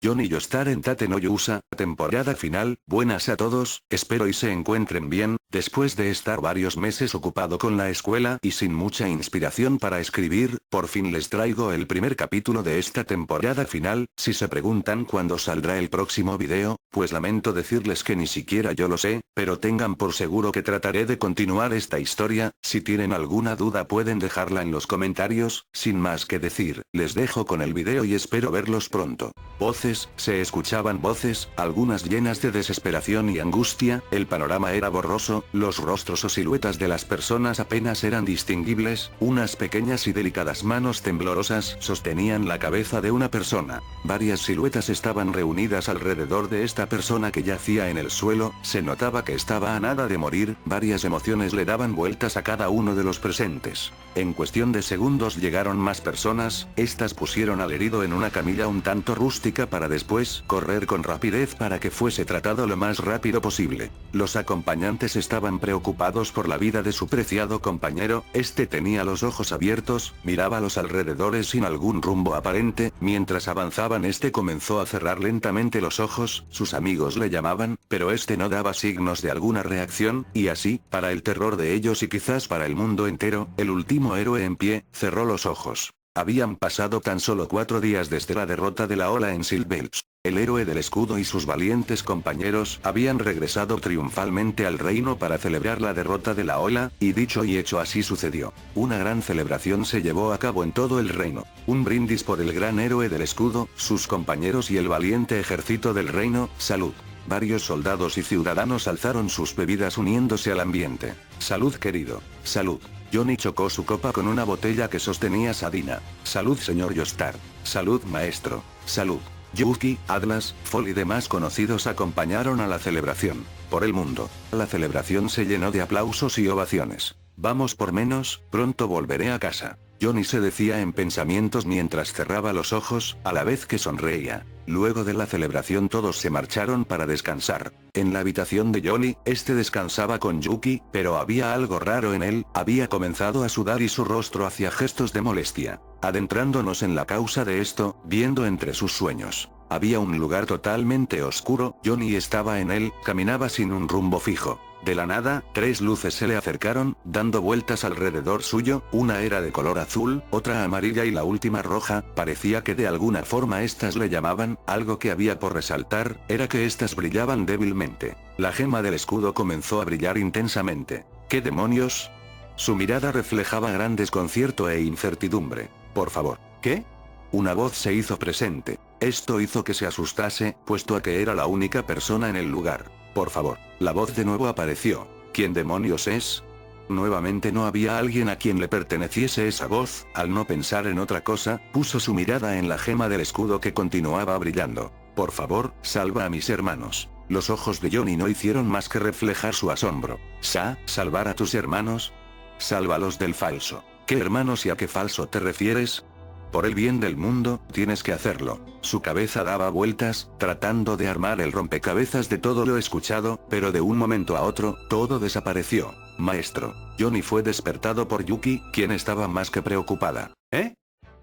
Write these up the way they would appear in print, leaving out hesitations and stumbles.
Johnny Joestar en Tate no Yusa, temporada final. Buenas a todos, espero y se encuentren bien. Después de estar varios meses ocupado con la escuela y sin mucha inspiración para escribir, por fin les traigo el primer capítulo de esta temporada final. Si se preguntan cuándo saldrá el próximo video, pues lamento decirles que ni siquiera yo lo sé, pero tengan por seguro que trataré de continuar esta historia. Si tienen alguna duda pueden dejarla en los comentarios. Sin más que decir, les dejo con el video y espero verlos pronto. Voces, se escuchaban voces, algunas llenas de desesperación y angustia. El panorama era borroso, los rostros o siluetas de las personas apenas eran distinguibles. Unas pequeñas y delicadas manos temblorosas sostenían la cabeza de una persona. Varias siluetas estaban reunidas alrededor de esta persona que yacía en el suelo. Se notaba que estaba a nada de morir. Varias emociones le daban vueltas a cada uno de los presentes. En cuestión de segundos llegaron más personas. Estas pusieron al herido en una camilla un tanto rústica para después correr con rapidez para que fuese tratado lo más rápido posible. Los acompañantes estaban preocupados por la vida de su preciado compañero. Este tenía los ojos abiertos, miraba a los alrededores sin algún rumbo aparente. Mientras avanzaban este comenzó a cerrar lentamente los ojos. Sus amigos le llamaban, pero este no daba signos de alguna reacción, y así, para el terror de ellos y quizás para el mundo entero, el último héroe en pie cerró los ojos. Habían pasado tan solo 4 días desde la derrota de la ola en Silbelch. El héroe del escudo y sus valientes compañeros habían regresado triunfalmente al reino para celebrar la derrota de la ola, y dicho y hecho así sucedió. Una gran celebración se llevó a cabo en todo el reino. Un brindis por el gran héroe del escudo, sus compañeros y el valiente ejército del reino. Salud. Varios soldados y ciudadanos alzaron sus bebidas uniéndose al ambiente. Salud querido. Salud. Johnny chocó su copa con una botella que sostenía Sadina. Salud señor Joestar. Salud maestro. Salud. Yuki, Atlas, Fall y demás conocidos acompañaron a la celebración. Por el mundo. La celebración se llenó de aplausos y ovaciones. Vamos por menos, pronto volveré a casa. Johnny se decía en pensamientos mientras cerraba los ojos, a la vez que sonreía. Luego de la celebración todos se marcharon para descansar. En la habitación de Johnny, este descansaba con Yuki, pero había algo raro en él. Había comenzado a sudar y su rostro hacía gestos de molestia. Adentrándonos en la causa de esto, viendo entre sus sueños. Había un lugar totalmente oscuro. Johnny estaba en él, caminaba sin un rumbo fijo. De la nada, 3 luces se le acercaron, dando vueltas alrededor suyo. Una era de color azul, otra amarilla y la última roja. Parecía que de alguna forma estas le llamaban. Algo que había por resaltar, era que estas brillaban débilmente. La gema del escudo comenzó a brillar intensamente. ¿Qué demonios? Su mirada reflejaba gran desconcierto e incertidumbre. Por favor, ¿qué? Una voz se hizo presente. Esto hizo que se asustase, puesto a que era la única persona en el lugar. Por favor, la voz de nuevo apareció. ¿Quién demonios es? Nuevamente no había alguien a quien le perteneciese esa voz. Al no pensar en otra cosa, puso su mirada en la gema del escudo que continuaba brillando. Por favor, salva a mis hermanos. Los ojos de Johnny no hicieron más que reflejar su asombro. ¿Salvar a tus hermanos? Sálvalos del falso. ¿Qué hermanos y a qué falso te refieres? Por el bien del mundo, tienes que hacerlo. Su cabeza daba vueltas, tratando de armar el rompecabezas de todo lo escuchado, pero de un momento a otro, todo desapareció. Maestro. Johnny fue despertado por Yuki, quien estaba más que preocupada. ¿Eh?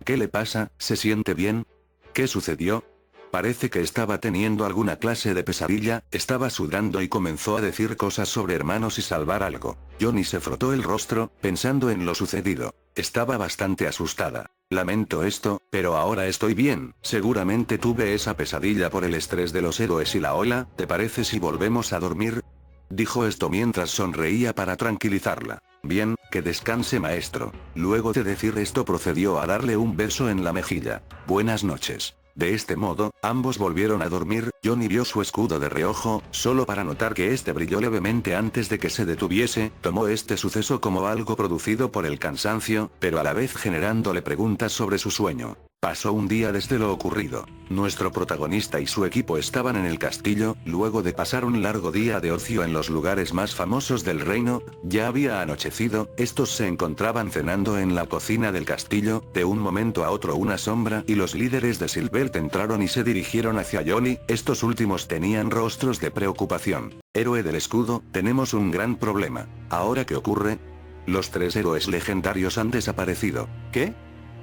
¿Qué le pasa? ¿Se siente bien? ¿Qué sucedió? Parece que estaba teniendo alguna clase de pesadilla. Estaba sudando y comenzó a decir cosas sobre hermanos y salvar algo. Johnny se frotó el rostro, pensando en lo sucedido. Estaba bastante asustada. Lamento esto, pero ahora estoy bien. Seguramente tuve esa pesadilla por el estrés de los héroes y la ola. ¿Te parece si volvemos a dormir? Dijo esto mientras sonreía para tranquilizarla. Bien, que descanse maestro. Luego de decir esto procedió a darle un beso en la mejilla. Buenas noches. De este modo, ambos volvieron a dormir. Johnny vio su escudo de reojo, solo para notar que este brilló levemente antes de que se detuviese. Tomó este suceso como algo producido por el cansancio, pero a la vez generándole preguntas sobre su sueño. Pasó un día desde lo ocurrido. Nuestro protagonista y su equipo estaban en el castillo, luego de pasar un largo día de ocio en los lugares más famosos del reino. Ya había anochecido, estos se encontraban cenando en la cocina del castillo. De un momento a otro una sombra y los líderes de Silbert entraron y se dirigieron hacia Johnny. Estos últimos tenían rostros de preocupación. Héroe del escudo, tenemos un gran problema. ¿Ahora qué ocurre? Los 3 héroes legendarios han desaparecido. ¿Qué?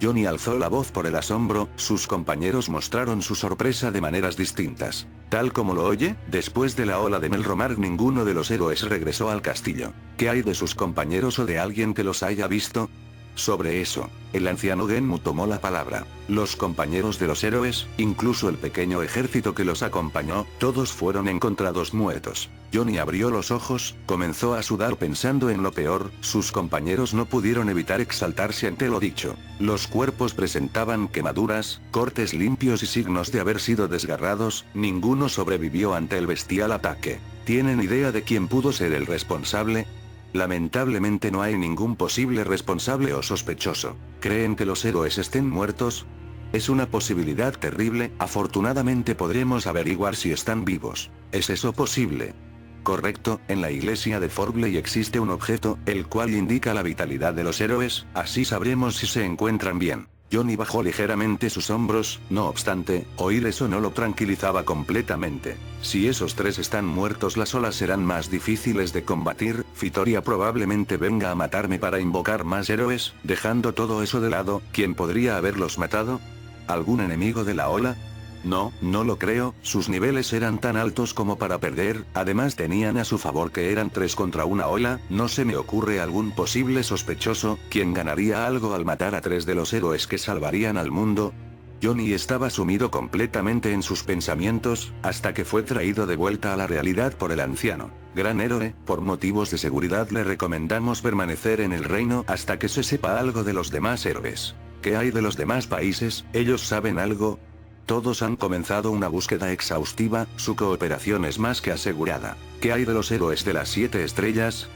Johnny alzó la voz por el asombro, sus compañeros mostraron su sorpresa de maneras distintas. Tal como lo oye, después de la ola de Melromar ninguno de los héroes regresó al castillo. ¿Qué hay de sus compañeros o de alguien que los haya visto? Sobre eso, el anciano Genmu tomó la palabra. Los compañeros de los héroes, incluso el pequeño ejército que los acompañó, todos fueron encontrados muertos. Johnny abrió los ojos, comenzó a sudar pensando en lo peor, sus compañeros no pudieron evitar exaltarse ante lo dicho. Los cuerpos presentaban quemaduras, cortes limpios y signos de haber sido desgarrados, ninguno sobrevivió ante el bestial ataque. ¿Tienen idea de quién pudo ser el responsable? Lamentablemente no hay ningún posible responsable o sospechoso. ¿Creen que los héroes estén muertos? Es una posibilidad terrible, afortunadamente podremos averiguar si están vivos. ¿Es eso posible? Correcto, en la iglesia de Forbley existe un objeto, el cual indica la vitalidad de los héroes, así sabremos si se encuentran bien. Johnny bajó ligeramente sus hombros, no obstante, oír eso no lo tranquilizaba completamente. Si esos tres están muertos las olas serán más difíciles de combatir, Fitoria probablemente venga a matarme para invocar más héroes, dejando todo eso de lado, ¿quién podría haberlos matado? ¿Algún enemigo de la ola? No, no lo creo, sus niveles eran tan altos como para perder, además tenían a su favor que eran 3 contra una ola, no se me ocurre algún posible sospechoso, ¿quién ganaría algo al matar a 3 de los héroes que salvarían al mundo? Johnny estaba sumido completamente en sus pensamientos, hasta que fue traído de vuelta a la realidad por el anciano. Gran héroe, por motivos de seguridad le recomendamos permanecer en el reino hasta que se sepa algo de los demás héroes. ¿Qué hay de los demás países? ¿Ellos saben algo? Todos han comenzado una búsqueda exhaustiva, su cooperación es más que asegurada. ¿Qué hay de los héroes de las 7 estrellas?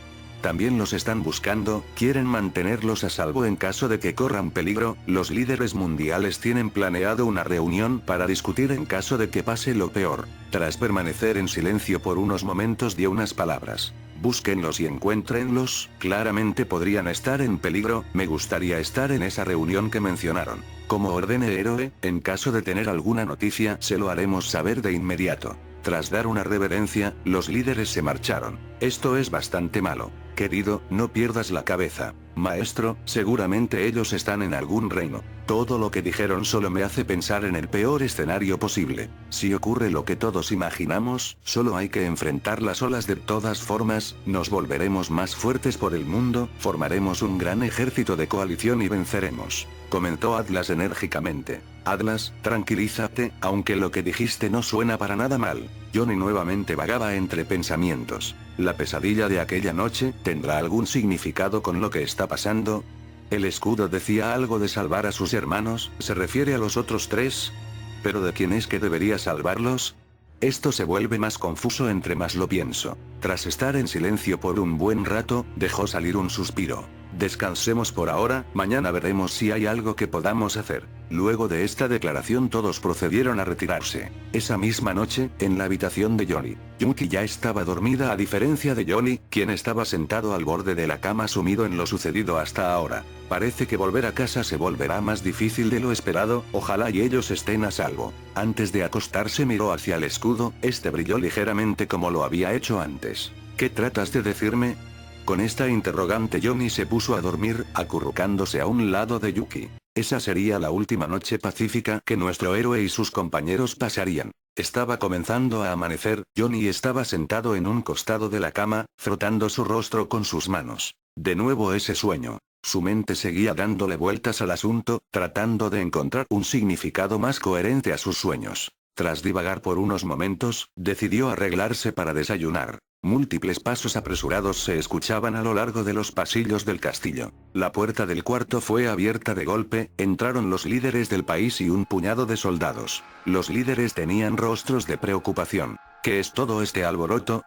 También los están buscando, quieren mantenerlos a salvo en caso de que corran peligro, los líderes mundiales tienen planeado una reunión para discutir en caso de que pase lo peor. Tras permanecer en silencio por unos momentos dio unas palabras. Búsquenlos y encuéntrenlos, claramente podrían estar en peligro, me gustaría estar en esa reunión que mencionaron. Como ordene héroe, en caso de tener alguna noticia se lo haremos saber de inmediato. Tras dar una reverencia, los líderes se marcharon. Esto es bastante malo. Querido, no pierdas la cabeza. Maestro, seguramente ellos están en algún reino. Todo lo que dijeron solo me hace pensar en el peor escenario posible. Si ocurre lo que todos imaginamos, solo hay que enfrentar las olas de todas formas, nos volveremos más fuertes por el mundo, formaremos un gran ejército de coalición y venceremos. Comentó Atlas enérgicamente. Atlas, tranquilízate, aunque lo que dijiste no suena para nada mal. Johnny nuevamente vagaba entre pensamientos. ¿La pesadilla de aquella noche tendrá algún significado con lo que está pasando? El escudo decía algo de salvar a sus hermanos, ¿se refiere a los otros 3? ¿Pero de quién es que debería salvarlos? Esto se vuelve más confuso entre más lo pienso. Tras estar en silencio por un buen rato, dejó salir un suspiro. Descansemos por ahora, mañana veremos si hay algo que podamos hacer. Luego de esta declaración todos procedieron a retirarse. Esa misma noche, en la habitación de Johnny, Yuki ya estaba dormida a diferencia de Johnny, quien estaba sentado al borde de la cama sumido en lo sucedido hasta ahora. Parece que volver a casa se volverá más difícil de lo esperado, ojalá y ellos estén a salvo. Antes de acostarse miró hacia el escudo, este brilló ligeramente como lo había hecho antes. ¿Qué tratas de decirme? Con esta interrogante Johnny se puso a dormir, acurrucándose a un lado de Yuki. Esa sería la última noche pacífica que nuestro héroe y sus compañeros pasarían. Estaba comenzando a amanecer, Johnny estaba sentado en un costado de la cama, frotando su rostro con sus manos. De nuevo ese sueño. Su mente seguía dándole vueltas al asunto, tratando de encontrar un significado más coherente a sus sueños. Tras divagar por unos momentos, decidió arreglarse para desayunar. Múltiples pasos apresurados se escuchaban a lo largo de los pasillos del castillo. La puerta del cuarto fue abierta de golpe, entraron los líderes del país y un puñado de soldados. Los líderes tenían rostros de preocupación. ¿Qué es todo este alboroto?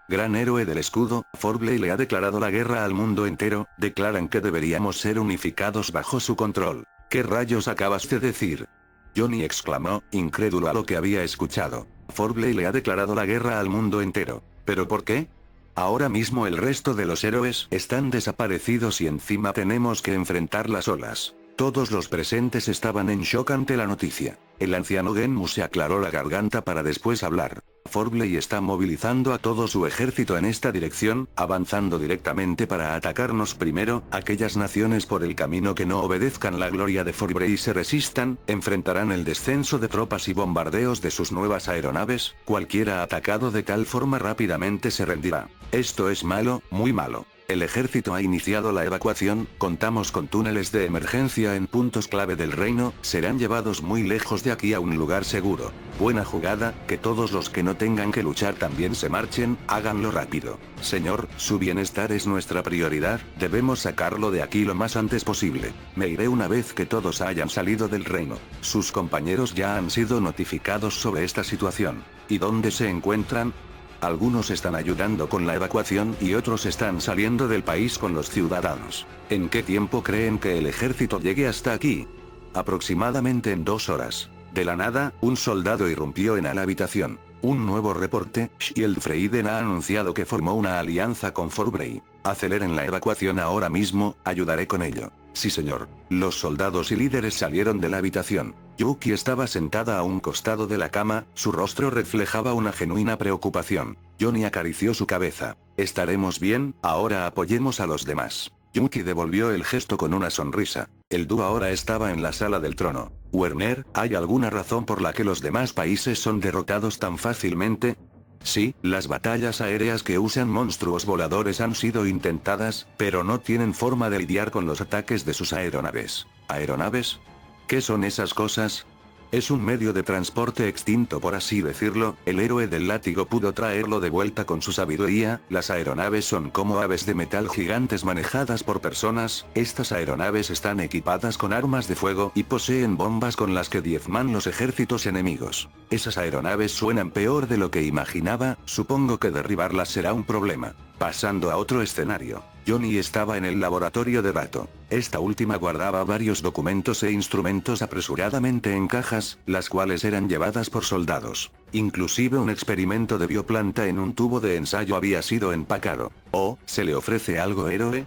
Gran héroe del escudo, Forbley le ha declarado la guerra al mundo entero, declaran que deberíamos ser unificados bajo su control. ¿Qué rayos acabas de decir? Johnny exclamó, incrédulo a lo que había escuchado. Forbley le ha declarado la guerra al mundo entero. ¿Pero por qué? Ahora mismo el resto de los héroes están desaparecidos y encima tenemos que enfrentar las olas. Todos los presentes estaban en shock ante la noticia. El anciano Genmu se aclaró la garganta para después hablar. Forbley está movilizando a todo su ejército en esta dirección, avanzando directamente para atacarnos primero. Aquellas naciones por el camino que no obedezcan la gloria de Forbley y se resistan, enfrentarán el descenso de tropas y bombardeos de sus nuevas aeronaves. Cualquiera atacado de tal forma rápidamente se rendirá. Esto es malo, muy malo. El ejército ha iniciado la evacuación, contamos con túneles de emergencia en puntos clave del reino, serán llevados muy lejos de aquí a un lugar seguro. Buena jugada, que todos los que no tengan que luchar también se marchen, háganlo rápido. Señor, su bienestar es nuestra prioridad, debemos sacarlo de aquí lo más antes posible. Me iré una vez que todos hayan salido del reino. Sus compañeros ya han sido notificados sobre esta situación. ¿Y dónde se encuentran? Algunos están ayudando con la evacuación y otros están saliendo del país con los ciudadanos. ¿En qué tiempo creen que el ejército llegue hasta aquí? Aproximadamente en 2 horas. De la nada, un soldado irrumpió en la habitación. Un nuevo reporte, Schildfreiden ha anunciado que formó una alianza con Forbley. Aceleren la evacuación ahora mismo, ayudaré con ello. Sí señor. Los soldados y líderes salieron de la habitación. Yuki estaba sentada a un costado de la cama, su rostro reflejaba una genuina preocupación. Johnny acarició su cabeza. Estaremos bien, ahora apoyemos a los demás. Yuki devolvió el gesto con una sonrisa. El dúo ahora estaba en la sala del trono. Werner, ¿hay alguna razón por la que los demás países son derrotados tan fácilmente? Sí, las batallas aéreas que usan monstruos voladores han sido intentadas, pero no tienen forma de lidiar con los ataques de sus aeronaves. ¿Aeronaves? ¿Qué son esas cosas? Es un medio de transporte extinto por así decirlo, el héroe del látigo pudo traerlo de vuelta con su sabiduría. Las aeronaves son como aves de metal gigantes manejadas por personas, estas aeronaves están equipadas con armas de fuego y poseen bombas con las que diezman los ejércitos enemigos. Esas aeronaves suenan peor de lo que imaginaba, supongo que derribarlas será un problema. Pasando a otro escenario. Johnny estaba en el laboratorio de Bato. Esta última guardaba varios documentos e instrumentos apresuradamente en cajas, las cuales eran llevadas por soldados. Inclusive un experimento de bioplanta en un tubo de ensayo había sido empacado. ¿Oh, se le ofrece algo, héroe?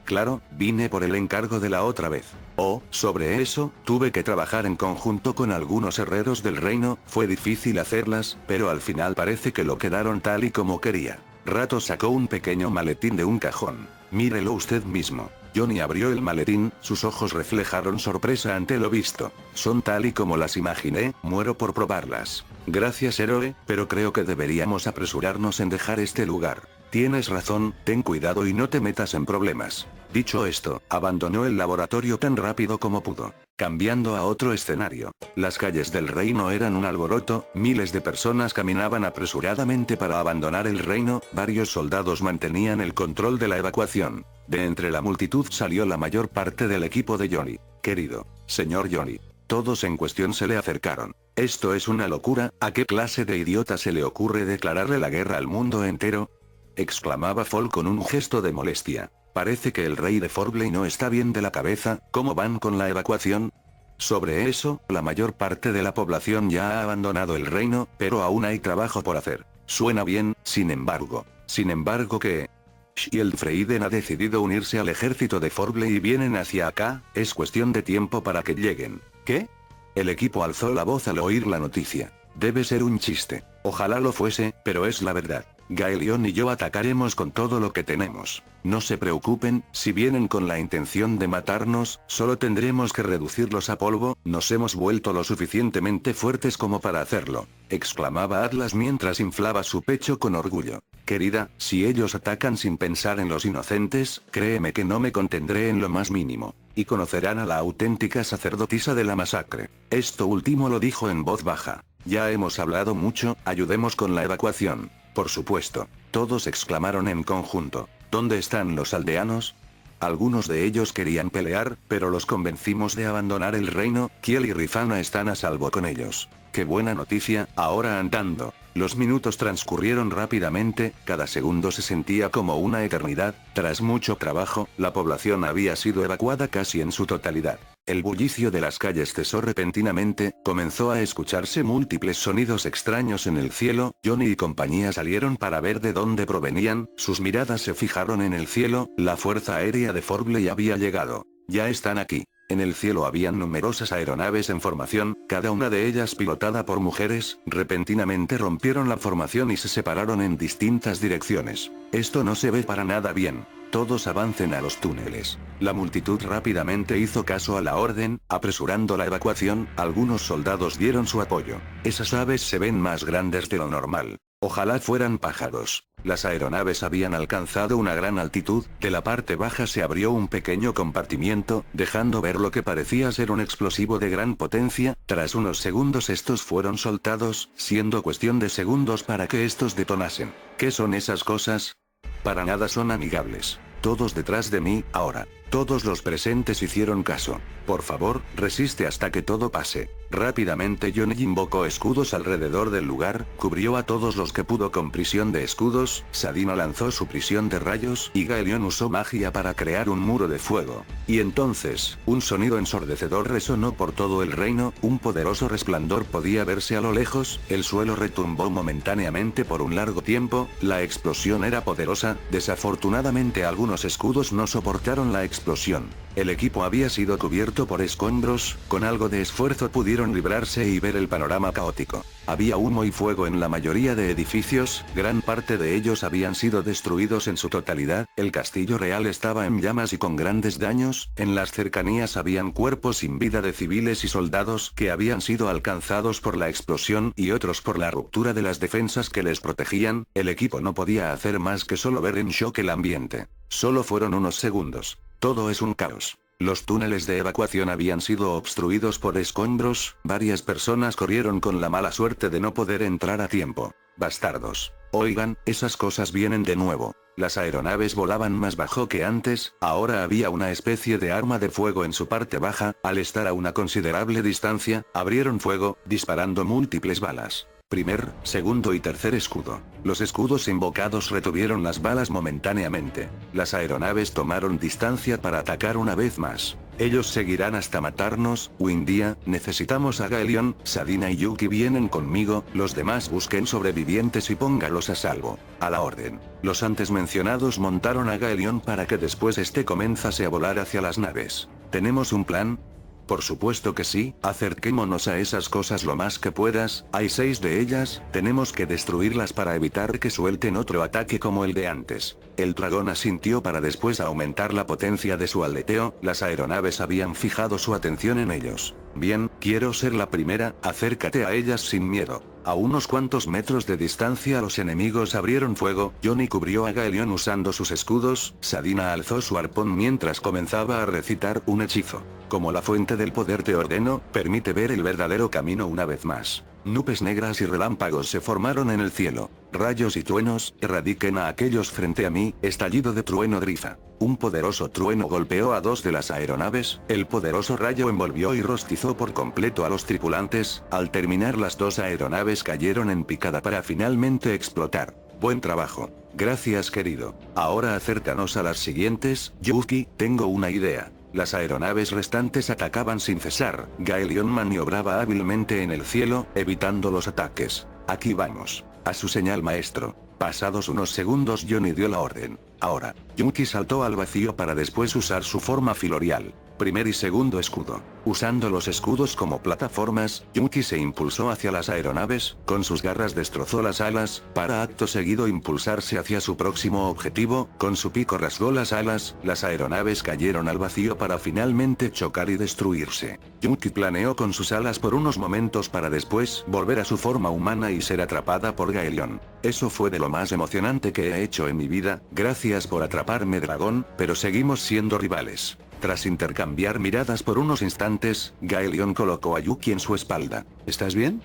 Claro, vine por el encargo de la otra vez. Oh, sobre eso, tuve que trabajar en conjunto con algunos herreros del reino, fue difícil hacerlas, pero al final parece que lo quedaron tal y como quería. Rato sacó un pequeño maletín de un cajón. Mírelo usted mismo. Johnny abrió el maletín, sus ojos reflejaron sorpresa ante lo visto. Son tal y como las imaginé, muero por probarlas. Gracias, héroe, pero creo que deberíamos apresurarnos en dejar este lugar. Tienes razón, ten cuidado y no te metas en problemas. Dicho esto, abandonó el laboratorio tan rápido como pudo. Cambiando a otro escenario. Las calles del reino eran un alboroto, miles de personas caminaban apresuradamente para abandonar el reino, varios soldados mantenían el control de la evacuación. De entre la multitud salió la mayor parte del equipo de Johnny. Querido, señor Johnny. Todos en cuestión se le acercaron. Esto es una locura, ¿a qué clase de idiota se le ocurre declararle la guerra al mundo entero? Exclamaba Fall con un gesto de molestia. Parece que el rey de Forbley no está bien de la cabeza, ¿cómo van con la evacuación? Sobre eso, la mayor parte de la población ya ha abandonado el reino, pero aún hay trabajo por hacer. Suena bien, sin embargo. Sin embargo que... Schildfreiden ha decidido unirse al ejército de Forbley y vienen hacia acá, es cuestión de tiempo para que lleguen. ¿Qué? El equipo alzó la voz al oír la noticia. Debe ser un chiste. Ojalá lo fuese, pero es la verdad. Gaelion y yo atacaremos con todo lo que tenemos. No se preocupen, si vienen con la intención de matarnos, solo tendremos que reducirlos a polvo, nos hemos vuelto lo suficientemente fuertes como para hacerlo. Exclamaba Atlas mientras inflaba su pecho con orgullo. Querida, si ellos atacan sin pensar en los inocentes, créeme que no me contendré en lo más mínimo. Y conocerán a la auténtica sacerdotisa de la masacre. Esto último lo dijo en voz baja. Ya hemos hablado mucho, ayudemos con la evacuación. Por supuesto. Todos exclamaron en conjunto. ¿Dónde están los aldeanos? Algunos de ellos querían pelear, pero los convencimos de abandonar el reino. Kiel y Rifana están a salvo con ellos. ¡Qué buena noticia! Ahora andando. Los minutos transcurrieron rápidamente, cada segundo se sentía como una eternidad. Tras mucho trabajo, la población había sido evacuada casi en su totalidad. El bullicio de las calles cesó repentinamente, comenzó a escucharse múltiples sonidos extraños en el cielo. Johnny y compañía salieron para ver de dónde provenían, sus miradas se fijaron en el cielo, la fuerza aérea de Forbley había llegado. Ya están aquí. En el cielo habían numerosas aeronaves en formación, cada una de ellas pilotada por mujeres, repentinamente rompieron la formación y se separaron en distintas direcciones. Esto no se ve para nada bien. Todos avancen a los túneles. La multitud rápidamente hizo caso a la orden, apresurando la evacuación, algunos soldados dieron su apoyo. Esas aves se ven más grandes de lo normal. Ojalá fueran pájaros. Las aeronaves habían alcanzado una gran altitud, de la parte baja se abrió un pequeño compartimiento, dejando ver lo que parecía ser un explosivo de gran potencia. Tras unos segundos estos fueron soltados, siendo cuestión de segundos para que estos detonasen. ¿Qué son esas cosas? Para nada son amigables. Todos detrás de mí, ahora. Todos los presentes hicieron caso. Por favor, resiste hasta que todo pase. Rápidamente Johnny invocó escudos alrededor del lugar, cubrió a todos los que pudo con prisión de escudos, Sadina lanzó su prisión de rayos y Gaelion usó magia para crear un muro de fuego. Y entonces, un sonido ensordecedor resonó por todo el reino, un poderoso resplandor podía verse a lo lejos, el suelo retumbó momentáneamente por un largo tiempo, la explosión era poderosa, desafortunadamente algunos escudos no soportaron la explosión. El equipo había sido cubierto por escombros, con algo de esfuerzo pudieron librarse y ver el panorama caótico. Había humo y fuego en la mayoría de edificios, gran parte de ellos habían sido destruidos en su totalidad, el castillo real estaba en llamas y con grandes daños, en las cercanías habían cuerpos sin vida de civiles y soldados que habían sido alcanzados por la explosión y otros por la ruptura de las defensas que les protegían, el equipo no podía hacer más que solo ver en shock el ambiente. Solo fueron unos segundos. Todo es un caos. Los túneles de evacuación habían sido obstruidos por escombros, varias personas corrieron con la mala suerte de no poder entrar a tiempo. Bastardos. Oigan, esas cosas vienen de nuevo. Las aeronaves volaban más bajo que antes, ahora había una especie de arma de fuego en su parte baja, al estar a una considerable distancia, abrieron fuego, disparando múltiples balas. Primer, segundo y tercer escudo. Los escudos invocados retuvieron las balas momentáneamente. Las aeronaves tomaron distancia para atacar una vez más. Ellos seguirán hasta matarnos. Windia, necesitamos a Gaelion, Sadina y Yuki vienen conmigo, los demás busquen sobrevivientes y póngalos a salvo. A la orden. Los antes mencionados montaron a Gaelion para que después este comenzase a volar hacia las naves. ¿Tenemos un plan? Por supuesto que sí, acerquémonos a esas cosas lo más que puedas, hay 6 de ellas, tenemos que destruirlas para evitar que suelten otro ataque como el de antes. El dragón asintió para después aumentar la potencia de su aleteo, las aeronaves habían fijado su atención en ellos. Bien, quiero ser la primera, acércate a ellas sin miedo. A unos cuantos metros de distancia los enemigos abrieron fuego, Johnny cubrió a Gaelion usando sus escudos, Sadina alzó su arpón mientras comenzaba a recitar un hechizo. Como la fuente del poder te ordeno, permite ver el verdadero camino una vez más. Nubes negras y relámpagos se formaron en el cielo. Rayos y truenos, erradiquen a aquellos frente a mí, estallido de trueno grifa. Un poderoso trueno golpeó a 2 de las aeronaves, el poderoso rayo envolvió y rostizó por completo a los tripulantes, al terminar las 2 aeronaves cayeron en picada para finalmente explotar. Buen trabajo. Gracias querido. Ahora acércanos a las siguientes, Yuki, tengo una idea. Las aeronaves restantes atacaban sin cesar, Gaelion maniobraba hábilmente en el cielo, evitando los ataques. Aquí vamos. A su señal maestro. Pasados unos segundos Johnny dio la orden. Ahora, Yuki saltó al vacío para después usar su forma filorial. Primer y segundo escudo. Usando los escudos como plataformas, Yuki se impulsó hacia las aeronaves, con sus garras destrozó las alas, para acto seguido impulsarse hacia su próximo objetivo, con su pico rasgó las alas, las aeronaves cayeron al vacío para finalmente chocar y destruirse. Yuki planeó con sus alas por unos momentos para después volver a su forma humana y ser atrapada por Gaelion. Eso fue de lo más emocionante que he hecho en mi vida, gracias por atraparme dragón, pero seguimos siendo rivales. Tras intercambiar miradas por unos instantes, Gaelion colocó a Yuki en su espalda. ¿Estás bien?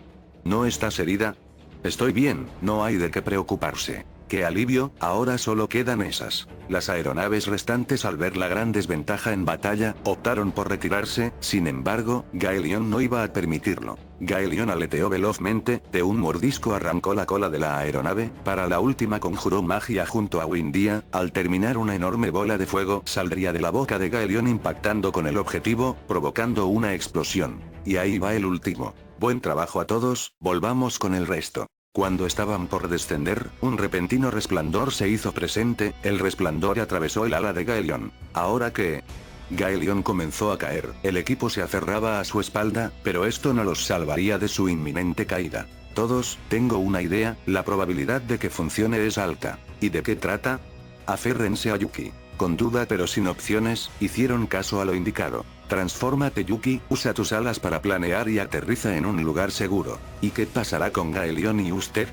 ¿No estás herida? Estoy bien, no hay de qué preocuparse. ¡Qué alivio! Ahora solo quedan esas. Las aeronaves restantes al ver la gran desventaja en batalla, optaron por retirarse, sin embargo, Gaelion no iba a permitirlo. Gaelion aleteó velozmente, de un mordisco arrancó la cola de la aeronave, para la última conjuró magia junto a Windia, al terminar una enorme bola de fuego saldría de la boca de Gaelion impactando con el objetivo, provocando una explosión. Y ahí va el último. Buen trabajo a todos, volvamos con el resto. Cuando estaban por descender, un repentino resplandor se hizo presente, el resplandor atravesó el ala de Gaelion. ¿Ahora qué? Gaelion comenzó a caer. El equipo se aferraba a su espalda, pero esto no los salvaría de su inminente caída. Todos, tengo una idea, la probabilidad de que funcione es alta. ¿Y de qué trata? Aférrense a Yuki. Con duda pero sin opciones, hicieron caso a lo indicado. Transfórmate Yuki, usa tus alas para planear y aterriza en un lugar seguro. ¿Y qué pasará con Gaelion y usted?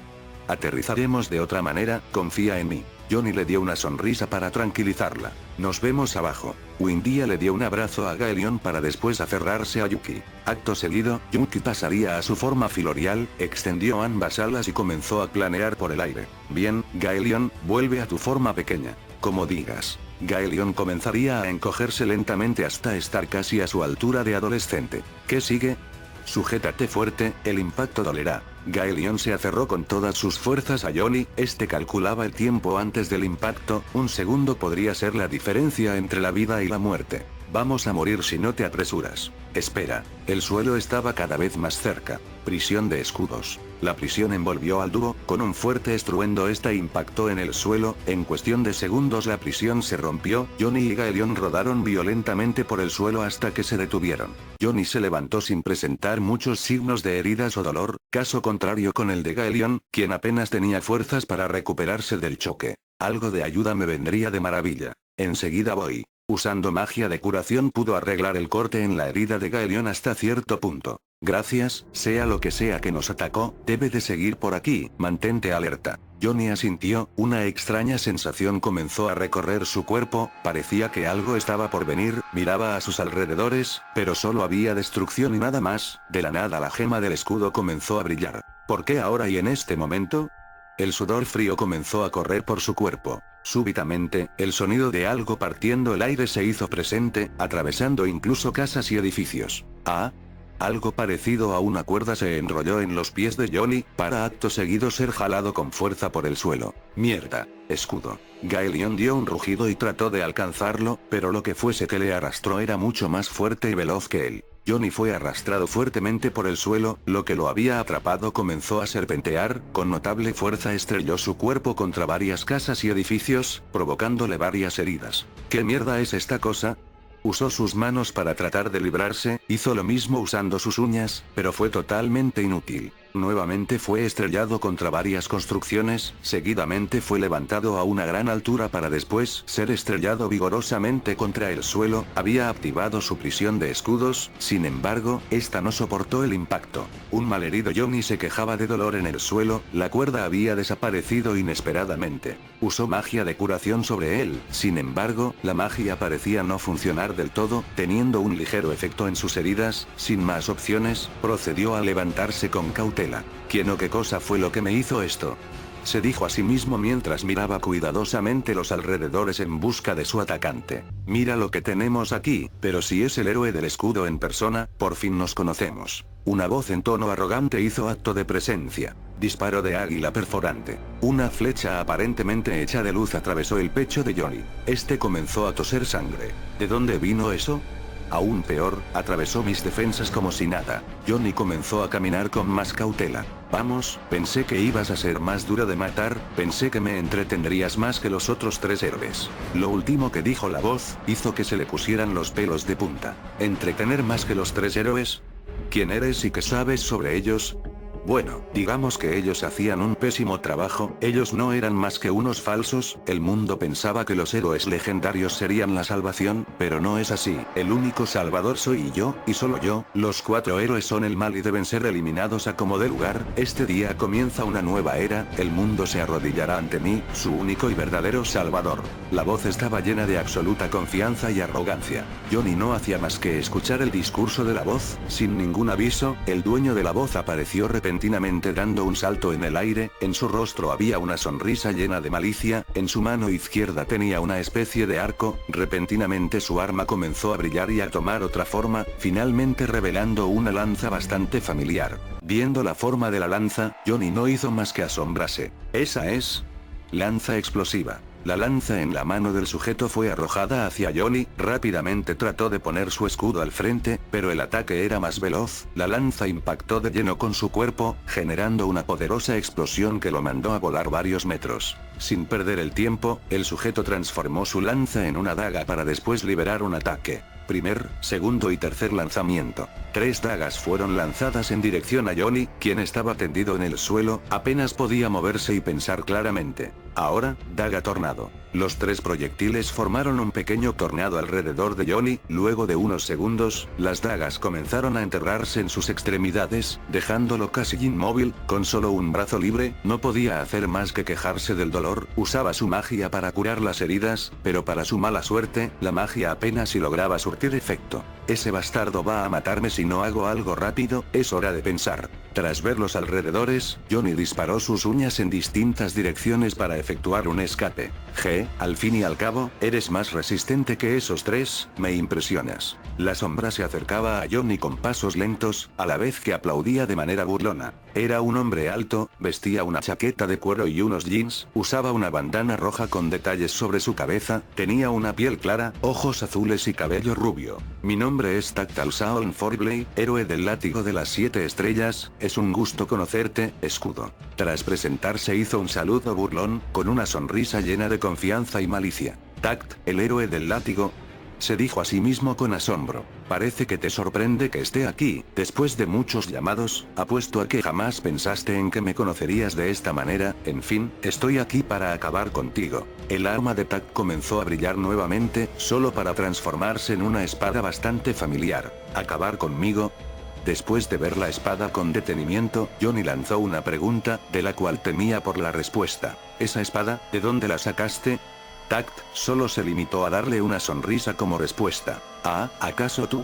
Aterrizaremos de otra manera, confía en mí. Johnny le dio una sonrisa para tranquilizarla. Nos vemos abajo. Windia le dio un abrazo a Gaelion para después aferrarse a Yuki. Acto seguido, Yuki pasaría a su forma filorial, extendió ambas alas y comenzó a planear por el aire. Bien, Gaelion, vuelve a tu forma pequeña. Como digas. Gaelion comenzaría a encogerse lentamente hasta estar casi a su altura de adolescente. ¿Qué sigue? Sujétate fuerte, el impacto dolerá. Gaelion se aferró con todas sus fuerzas a Johnny, este calculaba el tiempo antes del impacto, un segundo podría ser la diferencia entre la vida y la muerte. Vamos a morir si no te apresuras. Espera. El suelo estaba cada vez más cerca. Prisión de escudos. La prisión envolvió al dúo, con un fuerte estruendo esta impactó en el suelo, en cuestión de segundos la prisión se rompió, Johnny y Gaelion rodaron violentamente por el suelo hasta que se detuvieron. Johnny se levantó sin presentar muchos signos de heridas o dolor, caso contrario con el de Gaelion, quien apenas tenía fuerzas para recuperarse del choque. Algo de ayuda me vendría de maravilla. Enseguida voy. Usando magia de curación pudo arreglar el corte en la herida de Gaelion hasta cierto punto. Gracias, sea lo que sea que nos atacó, debe de seguir por aquí, mantente alerta. Johnny asintió, una extraña sensación comenzó a recorrer su cuerpo, parecía que algo estaba por venir, miraba a sus alrededores, pero solo había destrucción y nada más, de la nada la gema del escudo comenzó a brillar. ¿Por qué ahora y en este momento? El sudor frío comenzó a correr por su cuerpo. Súbitamente, el sonido de algo partiendo el aire se hizo presente, atravesando incluso casas y edificios. Ah. Algo parecido a una cuerda se enrolló en los pies de Johnny, para acto seguido ser jalado con fuerza por el suelo. Mierda. Escudo. Gaelion dio un rugido y trató de alcanzarlo, pero lo que fuese que le arrastró era mucho más fuerte y veloz que él. Johnny fue arrastrado fuertemente por el suelo, lo que lo había atrapado comenzó a serpentear, con notable fuerza estrelló su cuerpo contra varias casas y edificios, provocándole varias heridas. ¿Qué mierda es esta cosa? Usó sus manos para tratar de librarse, hizo lo mismo usando sus uñas, pero fue totalmente inútil. Nuevamente fue estrellado contra varias construcciones, seguidamente fue levantado a una gran altura para después ser estrellado vigorosamente contra el suelo, había activado su prisión de escudos, sin embargo, esta no soportó el impacto. Un malherido Johnny se quejaba de dolor en el suelo, la cuerda había desaparecido inesperadamente. Usó magia de curación sobre él, sin embargo, la magia parecía no funcionar del todo, teniendo un ligero efecto en sus heridas, sin más opciones, procedió a levantarse con cautela. ¿Quién o qué cosa fue lo que me hizo esto? Se dijo a sí mismo mientras miraba cuidadosamente los alrededores en busca de su atacante. Mira lo que tenemos aquí, pero si es el héroe del escudo en persona, por fin nos conocemos. Una voz en tono arrogante hizo acto de presencia. Disparo de águila perforante. Una flecha aparentemente hecha de luz atravesó el pecho de Johnny. Este comenzó a toser sangre. ¿De dónde vino eso? Aún peor, atravesó mis defensas como si nada. Johnny comenzó a caminar con más cautela. Vamos, pensé que ibas a ser más duro de matar, pensé que me entretendrías más que los otros tres héroes. Lo último que dijo la voz, hizo que se le pusieran los pelos de punta. ¿Entretener más que los tres héroes? ¿Quién eres y qué sabes sobre ellos? Bueno, digamos que ellos hacían un pésimo trabajo, ellos no eran más que unos falsos, el mundo pensaba que los héroes legendarios serían la salvación, pero no es así, el único salvador soy yo, y solo yo, los cuatro héroes son el mal y deben ser eliminados a como dé lugar, este día comienza una nueva era, el mundo se arrodillará ante mí, su único y verdadero salvador. La voz estaba llena de absoluta confianza y arrogancia. Johnny no hacía más que escuchar el discurso de la voz, sin ningún aviso, el dueño de la voz apareció repentinamente dando un salto en el aire, en su rostro había una sonrisa llena de malicia, en su mano izquierda tenía una especie de arco, repentinamente su arma comenzó a brillar y a tomar otra forma, finalmente revelando una lanza bastante familiar. Viendo la forma de la lanza, Johnny no hizo más que asombrarse. ¿Esa es? Lanza explosiva. La lanza en la mano del sujeto fue arrojada hacia Johnny, rápidamente trató de poner su escudo al frente, pero el ataque era más veloz, la lanza impactó de lleno con su cuerpo, generando una poderosa explosión que lo mandó a volar varios metros. Sin perder el tiempo, el sujeto transformó su lanza en una daga para después liberar un ataque. Primer, segundo y tercer lanzamiento. 3 dagas fueron lanzadas en dirección a Johnny, quien estaba tendido en el suelo, apenas podía moverse y pensar claramente. Ahora, daga tornado. Los 3 proyectiles formaron un pequeño tornado alrededor de Johnny, luego de unos segundos, las dagas comenzaron a enterrarse en sus extremidades, dejándolo casi inmóvil, con solo un brazo libre, no podía hacer más que quejarse del dolor, usaba su magia para curar las heridas, pero para su mala suerte, la magia apenas si lograba surtir efecto. Ese bastardo va a matarme si no hago algo rápido, es hora de pensar. Tras ver los alrededores, Johnny disparó sus uñas en distintas direcciones para efectuar un escape. Al fin y al cabo, eres más resistente que esos 3, me impresionas. La sombra se acercaba a Johnny con pasos lentos, a la vez que aplaudía de manera burlona. Era un hombre alto, vestía una chaqueta de cuero y unos jeans, usaba una bandana roja con detalles sobre su cabeza, tenía una piel clara, ojos azules y cabello rubio. Mi nombre es Tactal Shaun Forbley, héroe del látigo de las 7 estrellas, es un gusto conocerte, escudo. Tras presentarse hizo un saludo burlón, con una sonrisa llena de confianza y malicia. Tact, el héroe del látigo, se dijo a sí mismo con asombro. Parece que te sorprende que esté aquí, después de muchos llamados, apuesto a que jamás pensaste en que me conocerías de esta manera, en fin, estoy aquí para acabar contigo. El arma de Tact comenzó a brillar nuevamente, solo para transformarse en una espada bastante familiar. ¿Acabar conmigo? Después de ver la espada con detenimiento, Johnny lanzó una pregunta, de la cual temía por la respuesta. ¿Esa espada, de dónde la sacaste? Tact solo se limitó a darle una sonrisa como respuesta. ¿Ah, acaso tú?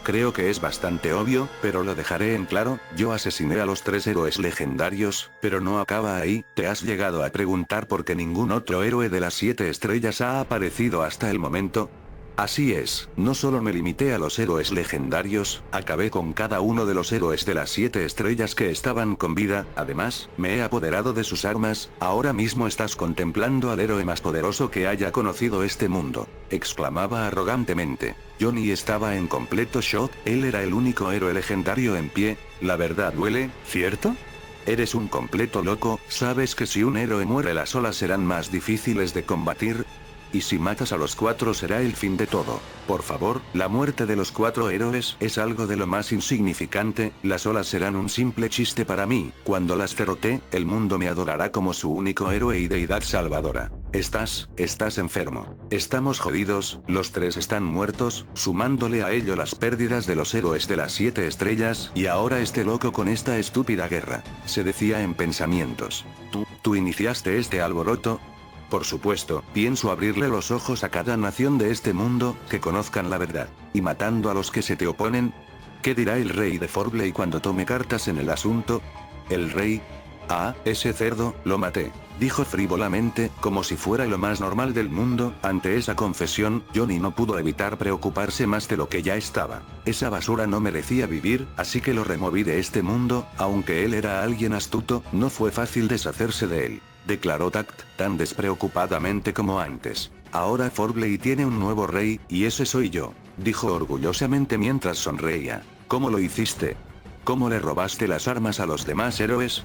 Creo que es bastante obvio, pero lo dejaré en claro, yo asesiné a los 3 héroes legendarios, pero no acaba ahí, te has llegado a preguntar por qué ningún otro héroe de las 7 estrellas ha aparecido hasta el momento. Así es, no solo me limité a los héroes legendarios, acabé con cada uno de los héroes de las 7 estrellas que estaban con vida, además, me he apoderado de sus armas, ahora mismo estás contemplando al héroe más poderoso que haya conocido este mundo, exclamaba arrogantemente. Johnny estaba en completo shock, él era el único héroe legendario en pie, la verdad duele, ¿cierto? Eres un completo loco, ¿sabes que si un héroe muere las olas serán más difíciles de combatir? Y si matas a los 4 será el fin de todo. Por favor, la muerte de los 4 héroes es algo de lo más insignificante, las olas serán un simple chiste para mí, cuando las derrote, el mundo me adorará como su único héroe y deidad salvadora. Estás enfermo. Estamos jodidos, los 3 están muertos, sumándole a ello las pérdidas de los héroes de las 7 estrellas, y ahora este loco con esta estúpida guerra. Se decía en pensamientos. ¿Tú iniciaste este alboroto? Por supuesto, pienso abrirle los ojos a cada nación de este mundo, que conozcan la verdad. Y matando a los que se te oponen. ¿Qué dirá el rey de Forbley cuando tome cartas en el asunto? ¿El rey? Ah, ese cerdo, lo maté. Dijo frívolamente, como si fuera lo más normal del mundo. Ante esa confesión, Johnny no pudo evitar preocuparse más de lo que ya estaba. Esa basura no merecía vivir, así que lo removí de este mundo, aunque él era alguien astuto, no fue fácil deshacerse de él. Declaró Tact, tan despreocupadamente como antes. Ahora Forbley tiene un nuevo rey, y ese soy yo, dijo orgullosamente mientras sonreía. ¿Cómo lo hiciste? ¿Cómo le robaste las armas a los demás héroes?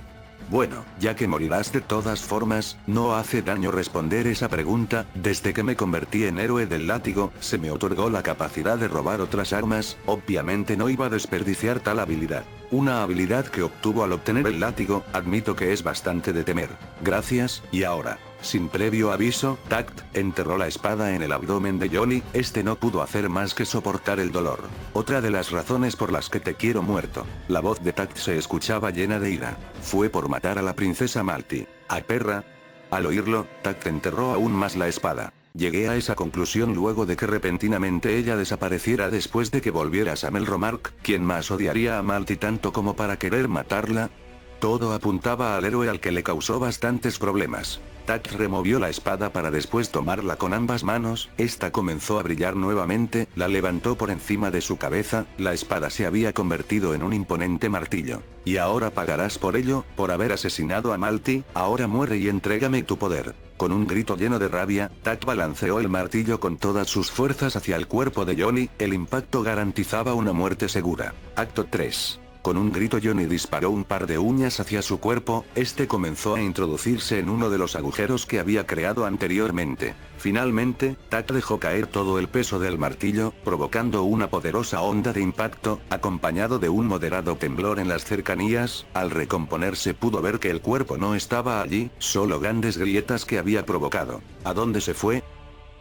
Bueno, ya que morirás de todas formas, no hace daño responder esa pregunta, desde que me convertí en héroe del látigo, se me otorgó la capacidad de robar otras armas, obviamente no iba a desperdiciar tal habilidad. Una habilidad que obtuvo al obtener el látigo, admito que es bastante de temer. Gracias, y ahora, sin previo aviso, Tact enterró la espada en el abdomen de Johnny, este no pudo hacer más que soportar el dolor. Otra de las razones por las que te quiero muerto. La voz de Tact se escuchaba llena de ira. Fue por matar a la princesa Malty. ¿A perra? Al oírlo, Tact enterró aún más la espada. Llegué a esa conclusión luego de que repentinamente ella desapareciera después de que volviera Samuel Romark, quien más odiaría a Malty tanto como para querer matarla. Todo apuntaba al héroe al que le causó bastantes problemas. Tact removió la espada para después tomarla con ambas manos, esta comenzó a brillar nuevamente, la levantó por encima de su cabeza, la espada se había convertido en un imponente martillo. Y ahora pagarás por ello, por haber asesinado a Malty, ahora muere y entrégame tu poder. Con un grito lleno de rabia, Tact balanceó el martillo con todas sus fuerzas hacia el cuerpo de Johnny, el impacto garantizaba una muerte segura. Acto 3. Con un grito Johnny disparó un par de uñas hacia su cuerpo, este comenzó a introducirse en uno de los agujeros que había creado anteriormente. Finalmente, Tact dejó caer todo el peso del martillo, provocando una poderosa onda de impacto, acompañado de un moderado temblor en las cercanías. Al recomponerse pudo ver que el cuerpo no estaba allí, solo grandes grietas que había provocado. ¿A dónde se fue?,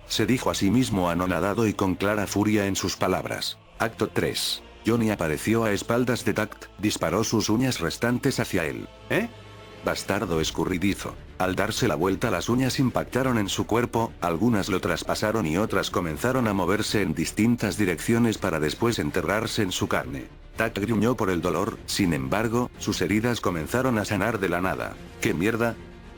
se dijo a sí mismo anonadado y con clara furia en sus palabras. Acto 3. Johnny apareció a espaldas de Tact, disparó sus uñas restantes hacia él. ¿Eh? Bastardo escurridizo. Al darse la vuelta las uñas impactaron en su cuerpo, algunas lo traspasaron y otras comenzaron a moverse en distintas direcciones para después enterrarse en su carne. Tact gruñó por el dolor, sin embargo, sus heridas comenzaron a sanar de la nada. ¿Qué mierda?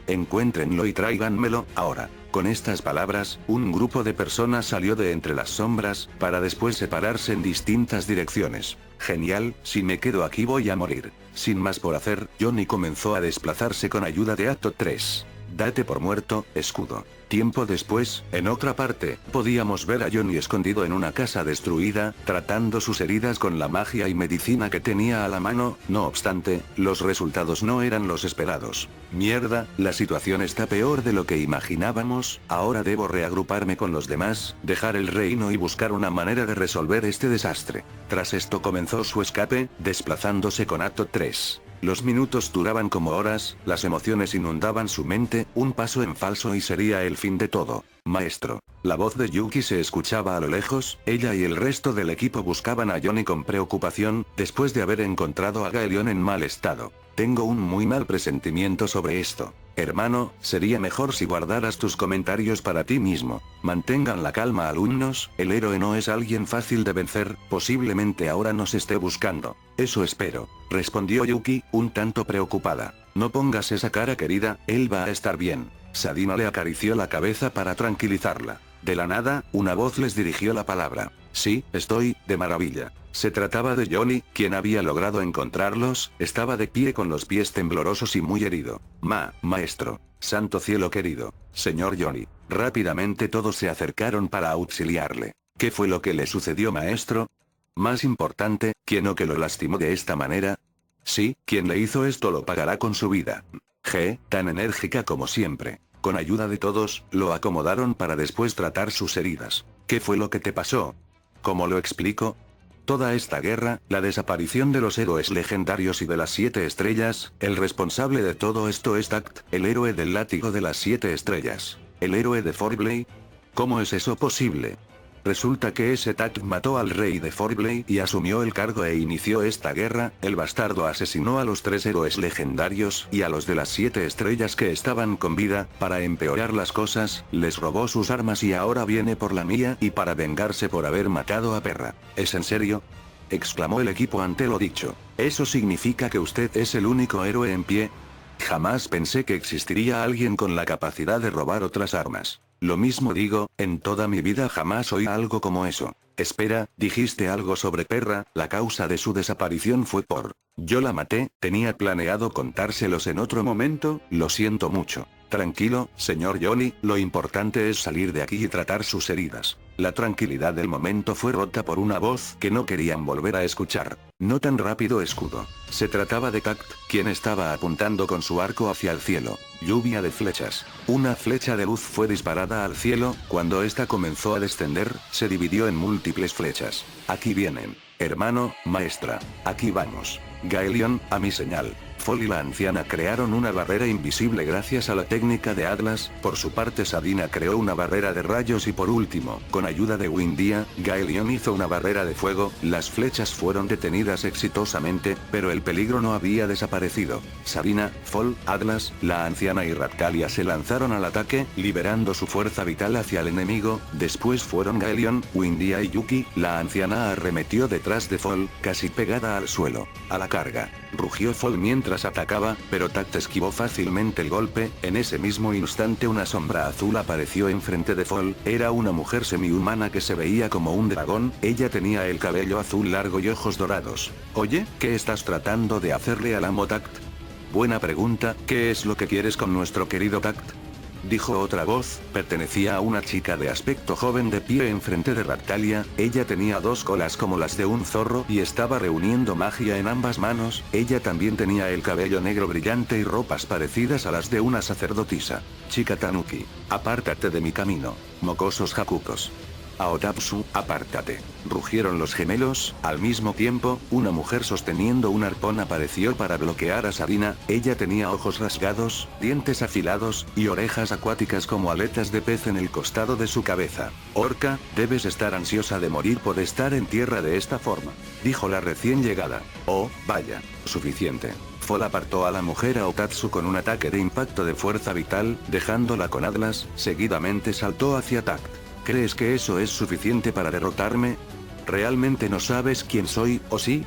Encuéntrenlo y tráiganmelo, ahora. Con estas palabras, un grupo de personas salió de entre las sombras, para después separarse en distintas direcciones. Genial, si me quedo aquí voy a morir. Sin más por hacer, Johnny comenzó a desplazarse con ayuda de Acto 3. Date por muerto, escudo. Tiempo después, en otra parte, podíamos ver a Johnny escondido en una casa destruida, tratando sus heridas con la magia y medicina que tenía a la mano. No obstante, los resultados no eran los esperados. Mierda, la situación está peor de lo que imaginábamos, ahora debo reagruparme con los demás, dejar el reino y buscar una manera de resolver este desastre. Tras esto comenzó su escape, desplazándose con Acto 3. Los minutos duraban como horas, las emociones inundaban su mente, un paso en falso y sería el fin de todo. Maestro. La voz de Yuki se escuchaba a lo lejos, ella y el resto del equipo buscaban a Johnny con preocupación, después de haber encontrado a Gaelion en mal estado. Tengo un muy mal presentimiento sobre esto. Hermano, sería mejor si guardaras tus comentarios para ti mismo. Mantengan la calma, alumnos, el héroe no es alguien fácil de vencer, posiblemente ahora nos esté buscando. Eso espero, respondió Yuki, un tanto preocupada. No pongas esa cara, querida, él va a estar bien. Sadina le acarició la cabeza para tranquilizarla. De la nada, una voz les dirigió la palabra. Sí, estoy, de maravilla. Se trataba de Johnny, quien había logrado encontrarlos, estaba de pie con los pies temblorosos y muy herido. Maestro. Santo cielo querido. Señor Johnny. Rápidamente todos se acercaron para auxiliarle. ¿Qué fue lo que le sucedió, maestro? Más importante, ¿quién o que lo lastimó de esta manera? Sí, quien le hizo esto lo pagará con su vida. Tan enérgica como siempre. Con ayuda de todos, lo acomodaron para después tratar sus heridas. ¿Qué fue lo que te pasó? ¿Cómo lo explico? Toda esta guerra, la desaparición de los héroes legendarios y de las 7 estrellas, el responsable de todo esto es Tact, el héroe del látigo de las 7 estrellas. ¿El héroe de Forblade? ¿Cómo es eso posible? Resulta que ese Tact mató al rey de Forblade y asumió el cargo e inició esta guerra. El bastardo asesinó a los 3 héroes legendarios y a los de las 7 estrellas que estaban con vida. Para empeorar las cosas, les robó sus armas y ahora viene por la mía y para vengarse por haber matado a Perra. ¿Es en serio?, exclamó el equipo ante lo dicho. ¿Eso significa que usted es el único héroe en pie? Jamás pensé que existiría alguien con la capacidad de robar otras armas. Lo mismo digo, en toda mi vida jamás oí algo como eso. Espera, dijiste algo sobre Perra, la causa de su desaparición fue por... Yo la maté, tenía planeado contárselos en otro momento, lo siento mucho. Tranquilo, señor Johnny, lo importante es salir de aquí y tratar sus heridas. La tranquilidad del momento fue rota por una voz que no querían volver a escuchar. No tan rápido, escudo. Se trataba de Tact, quien estaba apuntando con su arco hacia el cielo. Lluvia de flechas. Una flecha de luz fue disparada al cielo, cuando esta comenzó a descender, se dividió en múltiples flechas. Aquí vienen. Hermano, maestra. Aquí vamos. Gaelion, a mi señal. Fall y la anciana crearon una barrera invisible gracias a la técnica de Atlas. Por su parte Sadina creó una barrera de rayos y por último, con ayuda de Windia, Gaelion hizo una barrera de fuego. Las flechas fueron detenidas exitosamente, pero el peligro no había desaparecido. Sadina, Fall, Atlas, la anciana y Ratcalia se lanzaron al ataque, liberando su fuerza vital hacia el enemigo. Después fueron Gaelion, Windia y Yuki. La anciana arremetió detrás de Fall, casi pegada al suelo. A la carga. Rugió Fall mientras atacaba, pero Tact esquivó fácilmente el golpe. En ese mismo instante una sombra azul apareció enfrente de Fall. Era una mujer semihumana que se veía como un dragón. Ella tenía el cabello azul largo y ojos dorados. Oye, ¿qué estás tratando de hacerle al amo Tact? Buena pregunta, ¿qué es lo que quieres con nuestro querido Tact? dijo otra voz, pertenecía a una chica de aspecto joven de pie enfrente de Raptalia, ella tenía dos colas como las de un zorro y estaba reuniendo magia en ambas manos, ella también tenía el cabello negro brillante y ropas parecidas a las de una sacerdotisa. Chica Tanuki, apártate de mi camino. Mocosos Hakutos. Aotapsu, apártate. Rugieron los gemelos, al mismo tiempo, una mujer sosteniendo un arpón apareció para bloquear a Sarina, ella tenía ojos rasgados, dientes afilados, y orejas acuáticas como aletas de pez en el costado de su cabeza. Orca, debes estar ansiosa de morir por estar en tierra de esta forma, dijo la recién llegada. Oh, vaya, suficiente. Fall apartó a la mujer Aotatsu con un ataque de impacto de fuerza vital, dejándola con Atlas, seguidamente saltó hacia Tact. ¿Crees que eso es suficiente para derrotarme? ¿Realmente no sabes quién soy, o sí?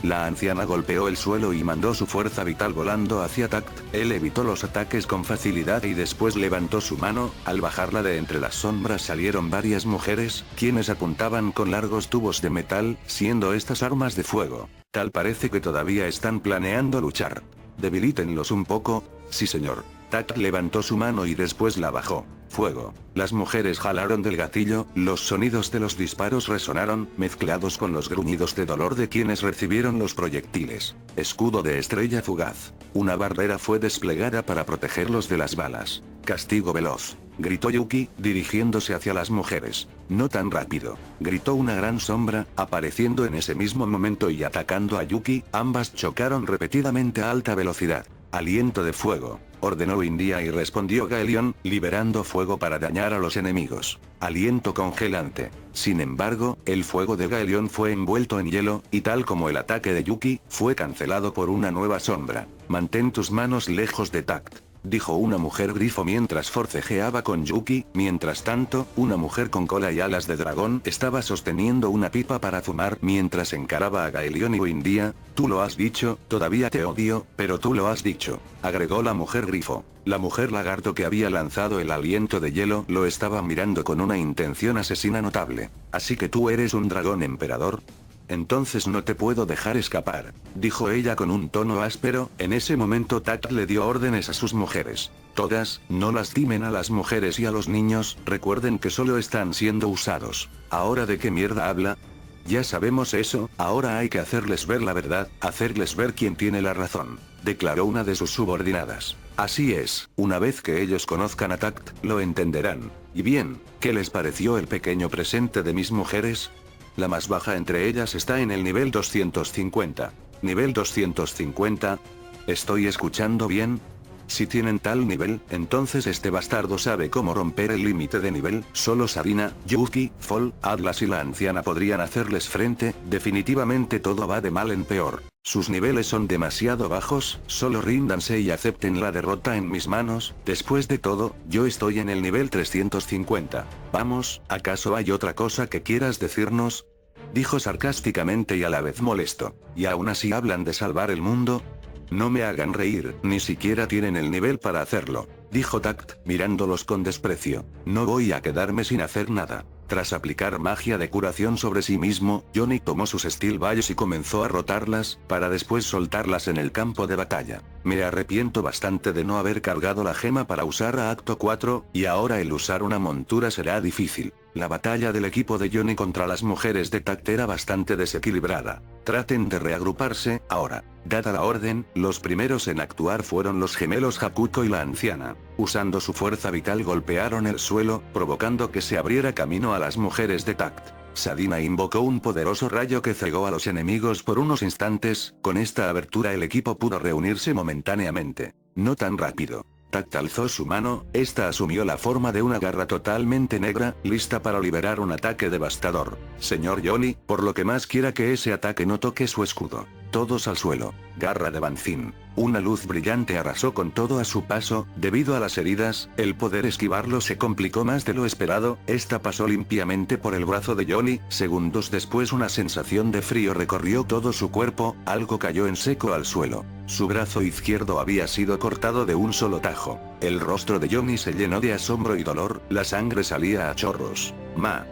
La anciana golpeó el suelo y mandó su fuerza vital volando hacia Tact, él evitó los ataques con facilidad y después levantó su mano, al bajarla de entre las sombras salieron varias mujeres, quienes apuntaban con largos tubos de metal, siendo estas armas de fuego. Tal parece que todavía están planeando luchar. Debilítenlos un poco, sí señor. Tact levantó su mano y después la bajó. Fuego. Las mujeres jalaron del gatillo, los sonidos de los disparos resonaron, mezclados con los gruñidos de dolor de quienes recibieron los proyectiles. Escudo de estrella fugaz. Una barrera fue desplegada para protegerlos de las balas. Castigo veloz. Gritó Yuki, dirigiéndose hacia las mujeres. No tan rápido. Gritó una gran sombra, apareciendo en ese mismo momento y atacando a Yuki, ambas chocaron repetidamente a alta velocidad. Aliento de fuego, ordenó India y respondió Gaelion, liberando fuego para dañar a los enemigos. Aliento congelante. Sin embargo, el fuego de Gaelion fue envuelto en hielo, y tal como el ataque de Yuki, fue cancelado por una nueva sombra. Mantén tus manos lejos de Tact, dijo una mujer grifo mientras forcejeaba con Yuki, mientras tanto, una mujer con cola y alas de dragón estaba sosteniendo una pipa para fumar mientras encaraba a Gaelion y India. Tú lo has dicho, todavía te odio, pero tú lo has dicho, agregó la mujer grifo. La mujer lagarto que había lanzado el aliento de hielo lo estaba mirando con una intención asesina notable. Así que tú eres un dragón emperador. Entonces no te puedo dejar escapar, dijo ella con un tono áspero, en ese momento Tact le dio órdenes a sus mujeres. Todas, no lastimen a las mujeres y a los niños, recuerden que solo están siendo usados. ¿Ahora de qué mierda habla? Ya sabemos eso, ahora hay que hacerles ver la verdad, hacerles ver quién tiene la razón, declaró una de sus subordinadas. Así es, una vez que ellos conozcan a Tact, lo entenderán. Y bien, ¿qué les pareció el pequeño presente de mis mujeres? La más baja entre ellas está en el nivel 250. ¿Nivel 250? ¿Estoy escuchando bien? Si tienen tal nivel, entonces este bastardo sabe cómo romper el límite de nivel, solo Sarina, Yuki, Fall, Atlas y la anciana podrían hacerles frente, definitivamente todo va de mal en peor. Sus niveles son demasiado bajos, solo ríndanse y acepten la derrota en mis manos, después de todo, yo estoy en el nivel 350. Vamos, ¿acaso hay otra cosa que quieras decirnos? Dijo sarcásticamente y a la vez molesto. ¿Y aún así hablan de salvar el mundo? No me hagan reír, ni siquiera tienen el nivel para hacerlo, dijo Tact, mirándolos con desprecio. No voy a quedarme sin hacer nada. Tras aplicar magia de curación sobre sí mismo, Johnny tomó sus Steel Balls y comenzó a rotarlas, para después soltarlas en el campo de batalla. Me arrepiento bastante de no haber cargado la gema para usar a acto 4, y ahora el usar una montura será difícil. La batalla del equipo de Johnny contra las mujeres de Tact era bastante desequilibrada. Traten de reagruparse, ahora. Dada la orden, los primeros en actuar fueron los gemelos Hakuto y la anciana. Usando su fuerza vital golpearon el suelo, provocando que se abriera camino a las mujeres de Tact. Sadina invocó un poderoso rayo que cegó a los enemigos por unos instantes, con esta abertura el equipo pudo reunirse momentáneamente. No tan rápido. Tact alzó su mano, esta asumió la forma de una garra totalmente negra, lista para liberar un ataque devastador. Señor Johnny, por lo que más quiera que ese ataque no toque su escudo. Todos al suelo. Garra de Banzin. Una luz brillante arrasó con todo a su paso, debido a las heridas, el poder esquivarlo se complicó más de lo esperado, esta pasó limpiamente por el brazo de Johnny, segundos después una sensación de frío recorrió todo su cuerpo, algo cayó en seco al suelo. Su brazo izquierdo había sido cortado de un solo tajo. El rostro de Johnny se llenó de asombro y dolor, la sangre salía a chorros.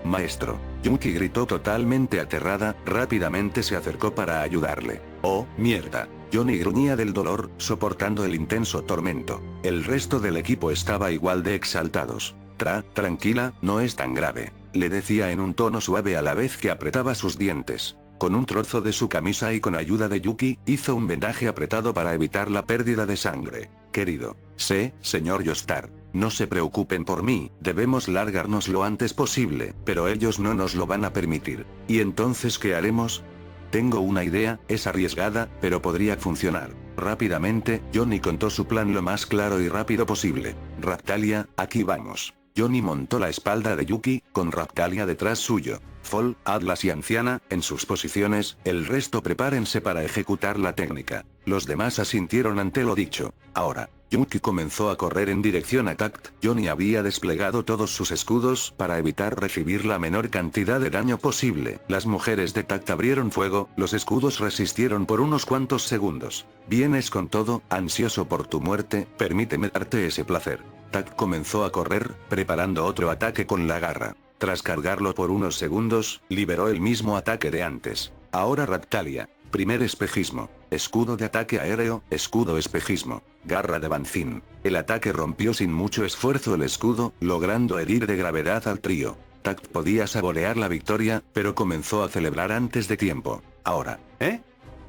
Maestro. Yuki gritó totalmente aterrada, rápidamente se acercó para ayudarle. Oh, mierda. Johnny gruñía del dolor, soportando el intenso tormento. El resto del equipo estaba igual de exaltados. Tranquila, no es tan grave, le decía en un tono suave a la vez que apretaba sus dientes. Con un trozo de su camisa y con ayuda de Yuki, hizo un vendaje apretado para evitar la pérdida de sangre. Querido. Señor Joestar. No se preocupen por mí, debemos largarnos lo antes posible, pero ellos no nos lo van a permitir. ¿Y entonces qué haremos? Tengo una idea, es arriesgada, pero podría funcionar. Rápidamente, Johnny contó su plan lo más claro y rápido posible. Raptalia, aquí vamos. Johnny montó la espalda de Yuki, con Raptalia detrás suyo. Fall, Atlas y Anciana, en sus posiciones, el resto prepárense para ejecutar la técnica. Los demás asintieron ante lo dicho. Ahora, Yuki comenzó a correr en dirección a Tact. Johnny había desplegado todos sus escudos para evitar recibir la menor cantidad de daño posible. Las mujeres de Tact abrieron fuego, los escudos resistieron por unos cuantos segundos. Vienes con todo, ansioso por tu muerte, permíteme darte ese placer. Tact comenzó a correr, preparando otro ataque con la garra. Tras cargarlo por unos segundos, liberó el mismo ataque de antes. Ahora Raptalia. Primer espejismo. Escudo de ataque aéreo, escudo espejismo. Garra de Banzin. El ataque rompió sin mucho esfuerzo el escudo, logrando herir de gravedad al trío. Tact podía saborear la victoria, pero comenzó a celebrar antes de tiempo. Ahora,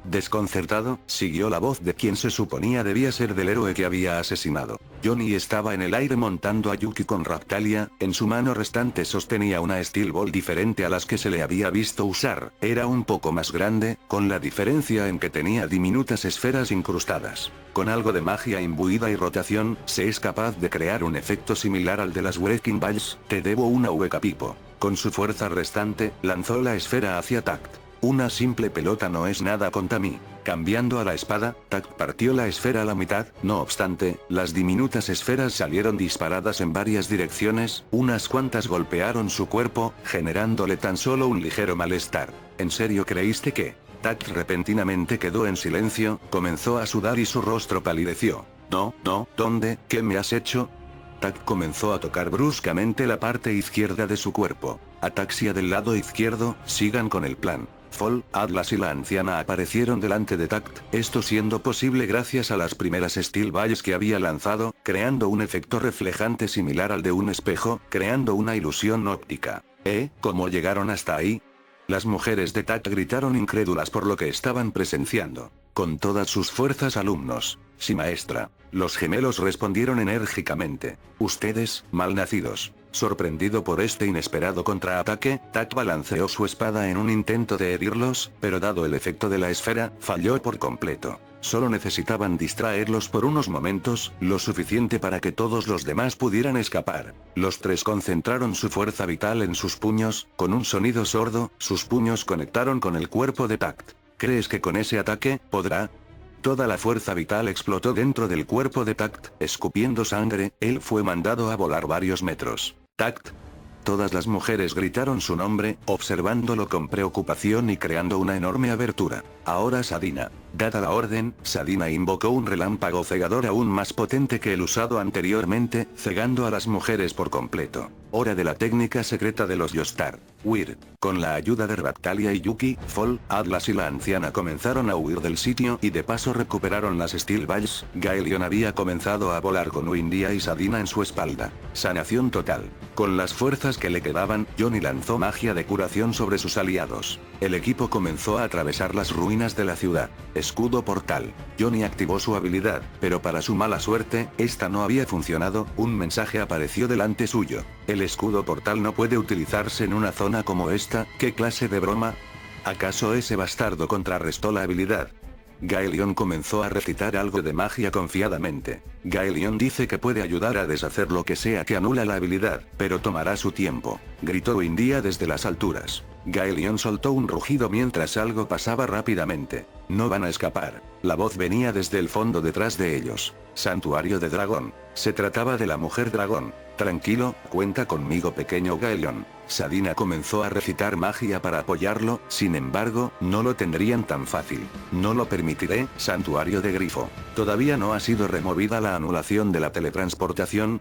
Desconcertado, siguió la voz de quien se suponía debía ser del héroe que había asesinado. Johnny estaba en el aire montando a Yuki con Raptalia, en su mano restante sostenía una Steel Ball diferente a las que se le había visto usar, era un poco más grande, con la diferencia en que tenía diminutas esferas incrustadas. Con algo de magia imbuida y rotación, se es capaz de crear un efecto similar al de las Wrecking Balls, te debo una hueca Pipo. Con su fuerza restante, lanzó la esfera hacia Tact. Una simple pelota no es nada contra mí. Cambiando a la espada, Tact partió la esfera a la mitad, no obstante, las diminutas esferas salieron disparadas en varias direcciones, unas cuantas golpearon su cuerpo, generándole tan solo un ligero malestar. ¿En serio creíste que? Tact repentinamente quedó en silencio, comenzó a sudar y su rostro palideció. No, ¿dónde? ¿Qué me has hecho? Tact comenzó a tocar bruscamente la parte izquierda de su cuerpo. Ataxia del lado izquierdo, sigan con el plan. Fall, Atlas y la anciana aparecieron delante de Tact, esto siendo posible gracias a las primeras Steel Balls que había lanzado, creando un efecto reflejante similar al de un espejo, creando una ilusión óptica. ¿Cómo llegaron hasta ahí? Las mujeres de Tact gritaron incrédulas por lo que estaban presenciando. Con todas sus fuerzas alumnos. Sí maestra. Los gemelos respondieron enérgicamente. Ustedes, malnacidos. Sorprendido por este inesperado contraataque, Tact balanceó su espada en un intento de herirlos, pero dado el efecto de la esfera, falló por completo. Solo necesitaban distraerlos por unos momentos, lo suficiente para que todos los demás pudieran escapar. Los tres concentraron su fuerza vital en sus puños, con un sonido sordo, sus puños conectaron con el cuerpo de Tact. ¿Crees que con ese ataque, podrá? Toda la fuerza vital explotó dentro del cuerpo de Tact, escupiendo sangre, él fue mandado a volar varios metros. Tact. Todas las mujeres gritaron su nombre, observándolo con preocupación y creando una enorme abertura. Ahora Sadina. Dada la orden, Sadina invocó un relámpago cegador aún más potente que el usado anteriormente, cegando a las mujeres por completo. Hora de la técnica secreta de los Joestar. Huir. Con la ayuda de Raptalia y Yuki, Fall, Atlas y la anciana comenzaron a huir del sitio y de paso recuperaron las Steel Balls. Gaelion había comenzado a volar con Windia y Sadina en su espalda. Sanación total. Con las fuerzas que le quedaban, Johnny lanzó magia de curación sobre sus aliados. El equipo comenzó a atravesar las ruinas de la ciudad. Escudo portal. Johnny activó su habilidad, pero para su mala suerte, esta no había funcionado, un mensaje apareció delante suyo. El escudo portal no puede utilizarse en una zona como esta, ¿qué clase de broma? ¿Acaso ese bastardo contrarrestó la habilidad? Gaelion comenzó a recitar algo de magia confiadamente. Gaelion dice que puede ayudar a deshacer lo que sea que anula la habilidad, pero tomará su tiempo, gritó Windia desde las alturas. Gaelion soltó un rugido mientras algo pasaba rápidamente. No van a escapar. La voz venía desde el fondo detrás de ellos. Santuario de dragón. Se trataba de la mujer dragón. Tranquilo, cuenta conmigo pequeño Gaelion. Sadina comenzó a recitar magia para apoyarlo, sin embargo, no lo tendrían tan fácil. No lo permitiré, santuario de grifo. Todavía no ha sido removida la anulación de la teletransportación.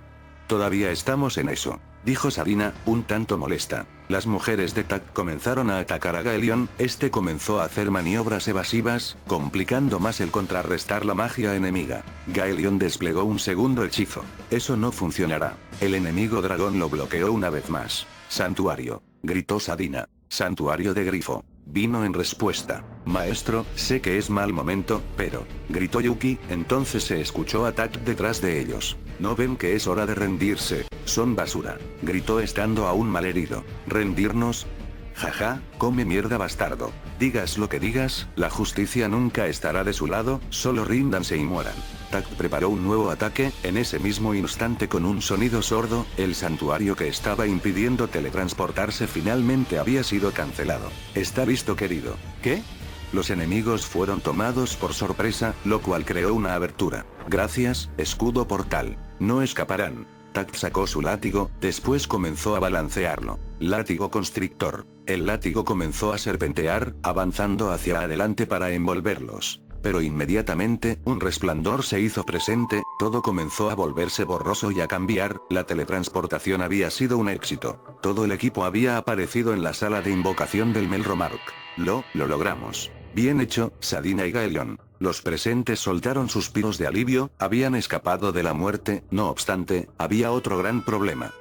Todavía estamos en eso, dijo Sadina, un tanto molesta. Las mujeres de Tak comenzaron a atacar a Gaelion, este comenzó a hacer maniobras evasivas, complicando más el contrarrestar la magia enemiga. Gaelion desplegó un segundo hechizo. Eso no funcionará. El enemigo dragón lo bloqueó una vez más. Santuario, gritó Sadina. Santuario de grifo. Vino en respuesta. Maestro, sé que es mal momento, pero, gritó Yuki, entonces se escuchó a Tak detrás de ellos. ¿No ven que es hora de rendirse? Son basura, gritó estando aún malherido. ¿Rendirnos? Jaja, come mierda bastardo. Digas lo que digas, la justicia nunca estará de su lado, solo ríndanse y mueran. Tak preparó un nuevo ataque, en ese mismo instante con un sonido sordo, el santuario que estaba impidiendo teletransportarse finalmente había sido cancelado. Está listo, querido. ¿Qué? Los enemigos fueron tomados por sorpresa, lo cual creó una abertura. Gracias, escudo portal. No escaparán. Tak sacó su látigo, después comenzó a balancearlo. Látigo constrictor. El látigo comenzó a serpentear, avanzando hacia adelante para envolverlos. Pero inmediatamente, un resplandor se hizo presente, todo comenzó a volverse borroso y a cambiar, la teletransportación había sido un éxito. Todo el equipo había aparecido en la sala de invocación del Melromark. Lo logramos. Bien hecho, Sadina y Gaelion. Los presentes soltaron suspiros de alivio, habían escapado de la muerte, no obstante, había otro gran problema.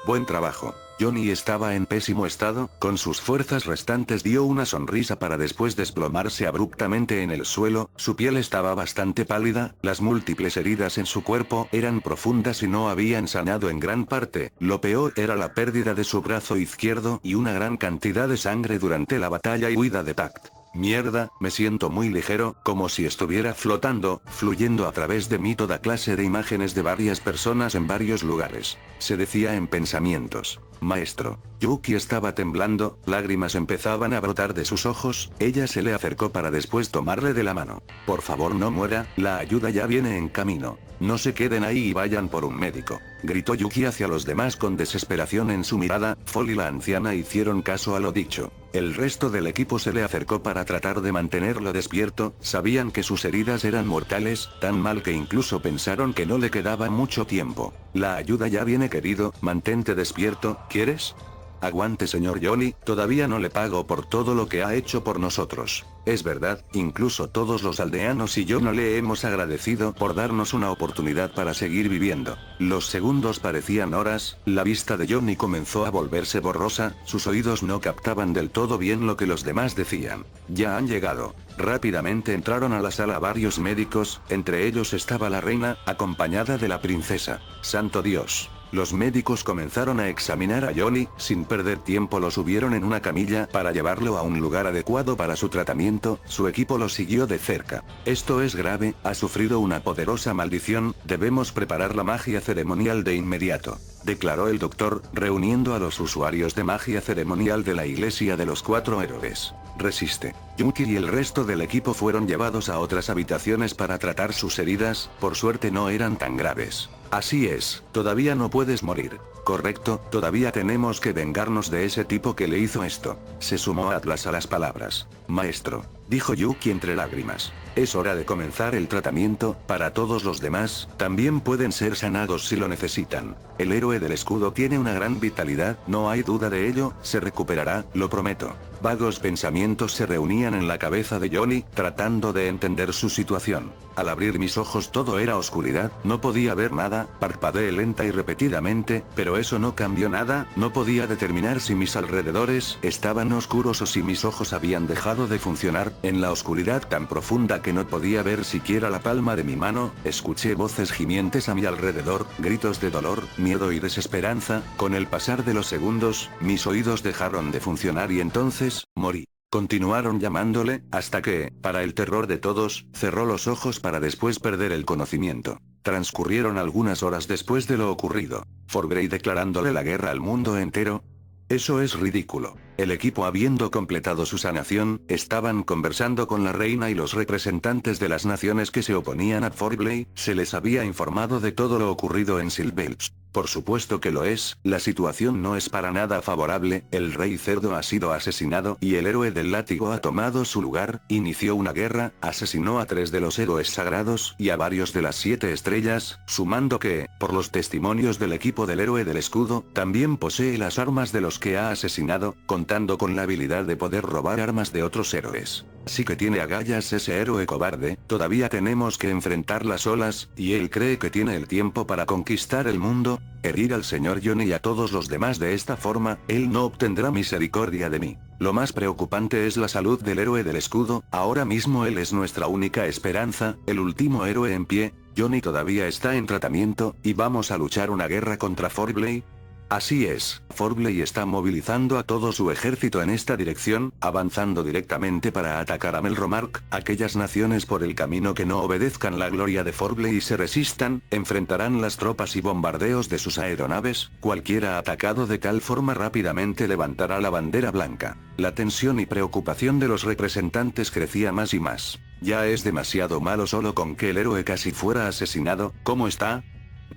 Buen trabajo. Johnny estaba en pésimo estado, con sus fuerzas restantes dio una sonrisa para después desplomarse abruptamente en el suelo, su piel estaba bastante pálida, las múltiples heridas en su cuerpo eran profundas y no habían sanado en gran parte, lo peor era la pérdida de su brazo izquierdo y una gran cantidad de sangre durante la batalla y huida de Pact. Mierda, me siento muy ligero, como si estuviera flotando, fluyendo a través de mí toda clase de imágenes de varias personas en varios lugares. Se decía en pensamientos. Maestro. Yuki estaba temblando, lágrimas empezaban a brotar de sus ojos, ella se le acercó para después tomarle de la mano. Por favor no muera, la ayuda ya viene en camino. No se queden ahí y vayan por un médico. Gritó Yuki hacia los demás con desesperación en su mirada, Fall y la anciana hicieron caso a lo dicho. El resto del equipo se le acercó para tratar de mantenerlo despierto, sabían que sus heridas eran mortales, tan mal que incluso pensaron que no le quedaba mucho tiempo. La ayuda ya viene, querido, mantente despierto, ¿quieres? Aguante, señor Johnny, todavía no le pago por todo lo que ha hecho por nosotros. Es verdad, incluso todos los aldeanos y yo no le hemos agradecido por darnos una oportunidad para seguir viviendo. Los segundos parecían horas, la vista de Johnny comenzó a volverse borrosa, sus oídos no captaban del todo bien lo que los demás decían. Ya han llegado. Rápidamente entraron a la sala varios médicos, entre ellos estaba la reina, acompañada de la princesa. ¡Santo Dios! Los médicos comenzaron a examinar a Johnny, sin perder tiempo lo subieron en una camilla para llevarlo a un lugar adecuado para su tratamiento, su equipo lo siguió de cerca. Esto es grave, ha sufrido una poderosa maldición, debemos preparar la magia ceremonial de inmediato, declaró el doctor, reuniendo a los usuarios de magia ceremonial de la iglesia de los 4 héroes. Resiste. Yuki y el resto del equipo fueron llevados a otras habitaciones para tratar sus heridas, por suerte no eran tan graves. Así es, todavía no puedes morir. Correcto, todavía tenemos que vengarnos de ese tipo que le hizo esto. Se sumó Atlas a las palabras. Maestro, dijo Yuki entre lágrimas. Es hora de comenzar el tratamiento, para todos los demás, también pueden ser sanados si lo necesitan. El héroe del escudo tiene una gran vitalidad, no hay duda de ello, se recuperará, lo prometo. Vagos pensamientos se reunían en la cabeza de Johnny, tratando de entender su situación. Al abrir mis ojos todo era oscuridad, no podía ver nada, parpadeé lenta y repetidamente, pero eso no cambió nada, no podía determinar si mis alrededores estaban oscuros o si mis ojos habían dejado de funcionar, en la oscuridad tan profunda que no podía ver siquiera la palma de mi mano, escuché voces gimientes a mi alrededor, gritos de dolor, miedo y desesperanza, con el pasar de los segundos, mis oídos dejaron de funcionar y entonces, morí. Continuaron llamándole, hasta que, para el terror de todos, cerró los ojos para después perder el conocimiento. Transcurrieron algunas horas después de lo ocurrido. Forgrey declarándole la guerra al mundo entero. Eso es ridículo. El equipo, habiendo completado su sanación, estaban conversando con la reina y los representantes de las naciones que se oponían a Forgley, se les había informado de todo lo ocurrido en Silvelch. Por supuesto que lo es, la situación no es para nada favorable, el rey cerdo ha sido asesinado y el héroe del látigo ha tomado su lugar, inició una guerra, asesinó a 3 de los héroes sagrados y a varios de las 7 estrellas, sumando que, por los testimonios del equipo del héroe del escudo, también posee las armas de los que ha asesinado, contando con la habilidad de poder robar armas de otros héroes. Así que tiene agallas ese héroe cobarde, todavía tenemos que enfrentar las olas, y él cree que tiene el tiempo para conquistar el mundo. Herir al señor Johnny y a todos los demás de esta forma, él no obtendrá misericordia de mí. Lo más preocupante es la salud del héroe del escudo, ahora mismo él es nuestra única esperanza, el último héroe en pie. Johnny todavía está en tratamiento, y vamos a luchar una guerra contra Forbley. Así es, Forbley está movilizando a todo su ejército en esta dirección, avanzando directamente para atacar a Melromark. Aquellas naciones por el camino que no obedezcan la gloria de Forbley y se resistan, enfrentarán las tropas y bombardeos de sus aeronaves, cualquiera atacado de tal forma rápidamente levantará la bandera blanca. La tensión y preocupación de los representantes crecía más y más. Ya es demasiado malo solo con que el héroe casi fuera asesinado. ¿Cómo está?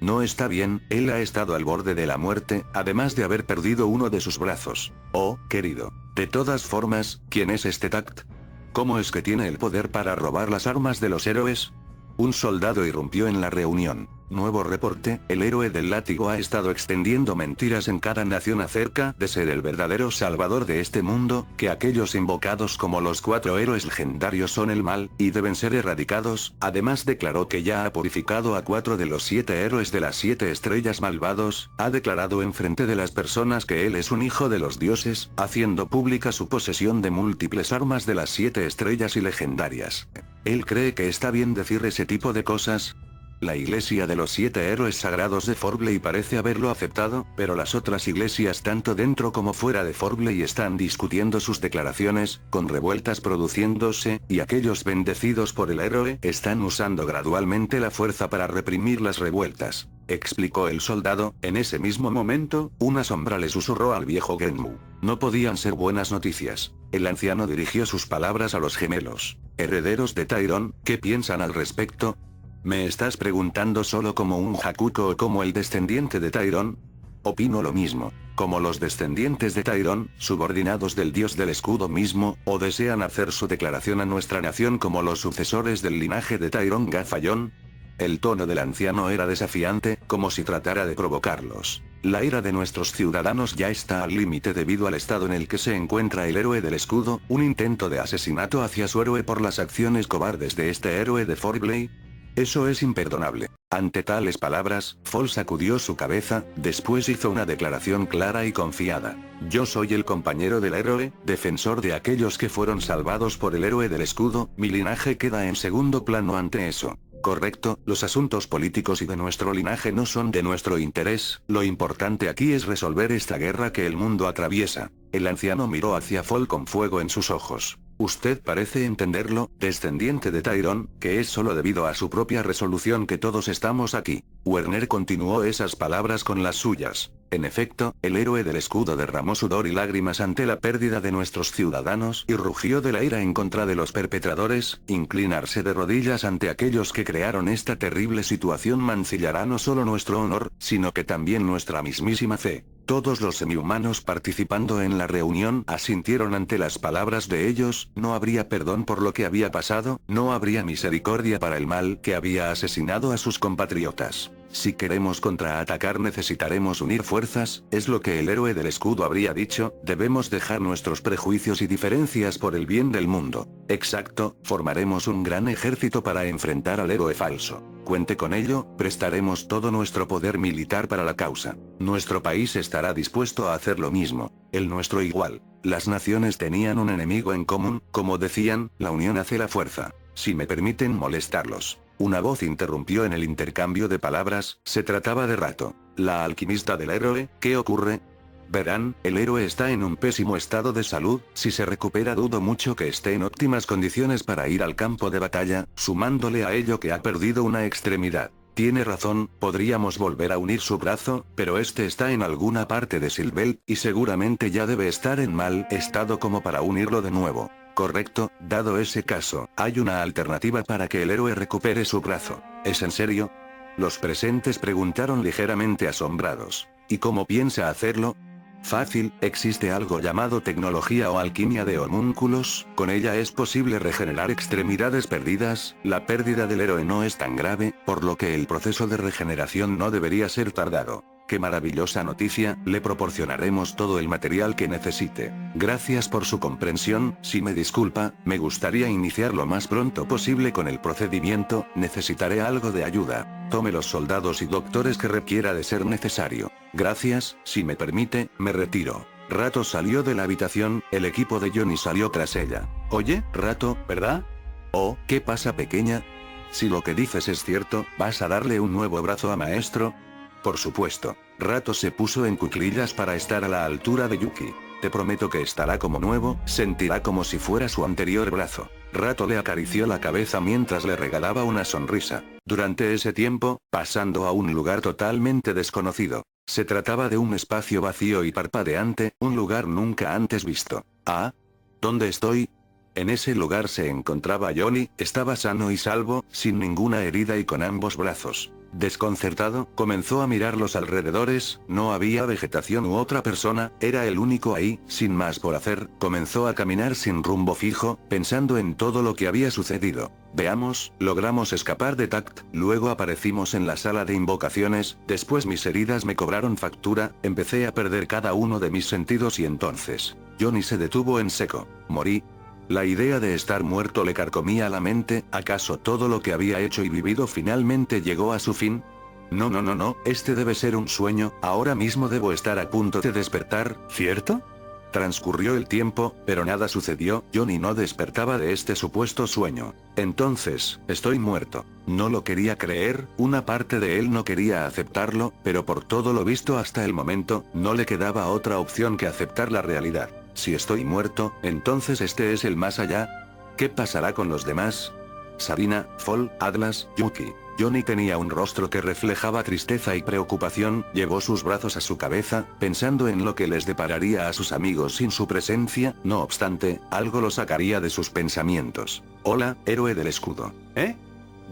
No está bien, él ha estado al borde de la muerte, además de haber perdido uno de sus brazos. Oh, querido. De todas formas, ¿quién es este Tact? ¿Cómo es que tiene el poder para robar las armas de los héroes? Un soldado irrumpió en la reunión. Nuevo reporte, el héroe del látigo ha estado extendiendo mentiras en cada nación acerca de ser el verdadero salvador de este mundo, que aquellos invocados como los 4 héroes legendarios son el mal, y deben ser erradicados. Además declaró que ya ha purificado a 4 de los 7 héroes de las 7 estrellas malvados, ha declarado enfrente de las personas que él es un hijo de los dioses, haciendo pública su posesión de múltiples armas de las 7 estrellas y legendarias. ¿Él cree que está bien decir ese tipo de cosas? La iglesia de los 7 héroes sagrados de Forbley parece haberlo aceptado, pero las otras iglesias tanto dentro como fuera de Forbley están discutiendo sus declaraciones, con revueltas produciéndose, y aquellos bendecidos por el héroe están usando gradualmente la fuerza para reprimir las revueltas, explicó el soldado. En ese mismo momento, una sombra le susurró al viejo Genmu. No podían ser buenas noticias. El anciano dirigió sus palabras a los gemelos, herederos de Tyrone. ¿Qué piensan al respecto? ¿Me estás preguntando solo como un Hakuko o como el descendiente de Tyrone? Opino lo mismo. Como los descendientes de Tyrone, subordinados del dios del escudo mismo, o desean hacer su declaración a nuestra nación como los sucesores del linaje de Tyrone Gafallon. El tono del anciano era desafiante, como si tratara de provocarlos. La ira de nuestros ciudadanos ya está al límite debido al estado en el que se encuentra el héroe del escudo, un intento de asesinato hacia su héroe por las acciones cobardes de este héroe de Forbley. Eso es imperdonable. Ante tales palabras, Fall sacudió su cabeza, después hizo una declaración clara y confiada. Yo soy el compañero del héroe, defensor de aquellos que fueron salvados por el héroe del escudo, mi linaje queda en segundo plano ante eso. Correcto, los asuntos políticos y de nuestro linaje no son de nuestro interés, lo importante aquí es resolver esta guerra que el mundo atraviesa. El anciano miró hacia Fall con fuego en sus ojos. Usted parece entenderlo, descendiente de Tyrone, que es solo debido a su propia resolución que todos estamos aquí. Werner continuó esas palabras con las suyas. En efecto, el héroe del escudo derramó sudor y lágrimas ante la pérdida de nuestros ciudadanos y rugió de la ira en contra de los perpetradores. Inclinarse de rodillas ante aquellos que crearon esta terrible situación mancillará no solo nuestro honor, sino que también nuestra mismísima fe. Todos los semihumanos participando en la reunión asintieron ante las palabras de ellos. No habría perdón por lo que había pasado, no habría misericordia para el mal que había asesinado a sus compatriotas. Si queremos contraatacar necesitaremos unir fuerzas, es lo que el héroe del escudo habría dicho, debemos dejar nuestros prejuicios y diferencias por el bien del mundo. Exacto, formaremos un gran ejército para enfrentar al héroe falso. Cuente con ello, prestaremos todo nuestro poder militar para la causa. Nuestro país estará dispuesto a hacer lo mismo, el nuestro igual. Las naciones tenían un enemigo en común, como decían, la unión hace la fuerza. Si me permiten molestarlos. Una voz interrumpió en el intercambio de palabras, se trataba de Rato. La alquimista del héroe, ¿qué ocurre? Verán, el héroe está en un pésimo estado de salud, si se recupera dudo mucho que esté en óptimas condiciones para ir al campo de batalla, sumándole a ello que ha perdido una extremidad. Tiene razón, podríamos volver a unir su brazo, pero este está en alguna parte de Silvel, y seguramente ya debe estar en mal estado como para unirlo de nuevo. Correcto, dado ese caso, hay una alternativa para que el héroe recupere su brazo. ¿Es en serio? Los presentes preguntaron ligeramente asombrados. ¿Y cómo piensa hacerlo? Fácil, existe algo llamado tecnología o alquimia de homúnculos, con ella es posible regenerar extremidades perdidas, la pérdida del héroe no es tan grave, por lo que el proceso de regeneración no debería ser tardado. ¡Qué maravillosa noticia! Le proporcionaremos todo el material que necesite. Gracias por su comprensión, si me disculpa, me gustaría iniciar lo más pronto posible con el procedimiento, necesitaré algo de ayuda. Tome los soldados y doctores que requiera de ser necesario. Gracias, si me permite, me retiro. Rato salió de la habitación, el equipo de Johnny salió tras ella. Oye, Rato, ¿verdad? Oh, ¿qué pasa, pequeña? Si lo que dices es cierto, ¿vas a darle un nuevo brazo a maestro? Por supuesto. Rato se puso en cuclillas para estar a la altura de Yuki. Te prometo que estará como nuevo, sentirá como si fuera su anterior brazo. Rato le acarició la cabeza mientras le regalaba una sonrisa. Durante ese tiempo, pasando a un lugar totalmente desconocido. Se trataba de un espacio vacío y parpadeante, un lugar nunca antes visto. ¿Ah? ¿Dónde estoy? En ese lugar se encontraba Johnny, estaba sano y salvo, sin ninguna herida y con ambos brazos. Desconcertado, comenzó a mirar los alrededores, no había vegetación u otra persona, era el único ahí, sin más por hacer, comenzó a caminar sin rumbo fijo, pensando en todo lo que había sucedido. Veamos, logramos escapar de Tact, luego aparecimos en la sala de invocaciones, después mis heridas me cobraron factura, empecé a perder cada uno de mis sentidos y entonces, Johnny se detuvo en seco. Morí. La idea de estar muerto le carcomía la mente, ¿acaso todo lo que había hecho y vivido finalmente llegó a su fin? No, este debe ser un sueño, ahora mismo debo estar a punto de despertar, ¿cierto? Transcurrió el tiempo, pero nada sucedió, Johnny no despertaba de este supuesto sueño. Entonces, estoy muerto. No lo quería creer, una parte de él no quería aceptarlo, pero por todo lo visto hasta el momento, no le quedaba otra opción que aceptar la realidad. Si estoy muerto, entonces este es el más allá. ¿Qué pasará con los demás? Sarina, Fall, Atlas, Yuki. Johnny tenía un rostro que reflejaba tristeza y preocupación, llevó sus brazos a su cabeza, pensando en lo que les depararía a sus amigos sin su presencia, no obstante, algo lo sacaría de sus pensamientos. Hola, héroe del escudo. ¿Eh?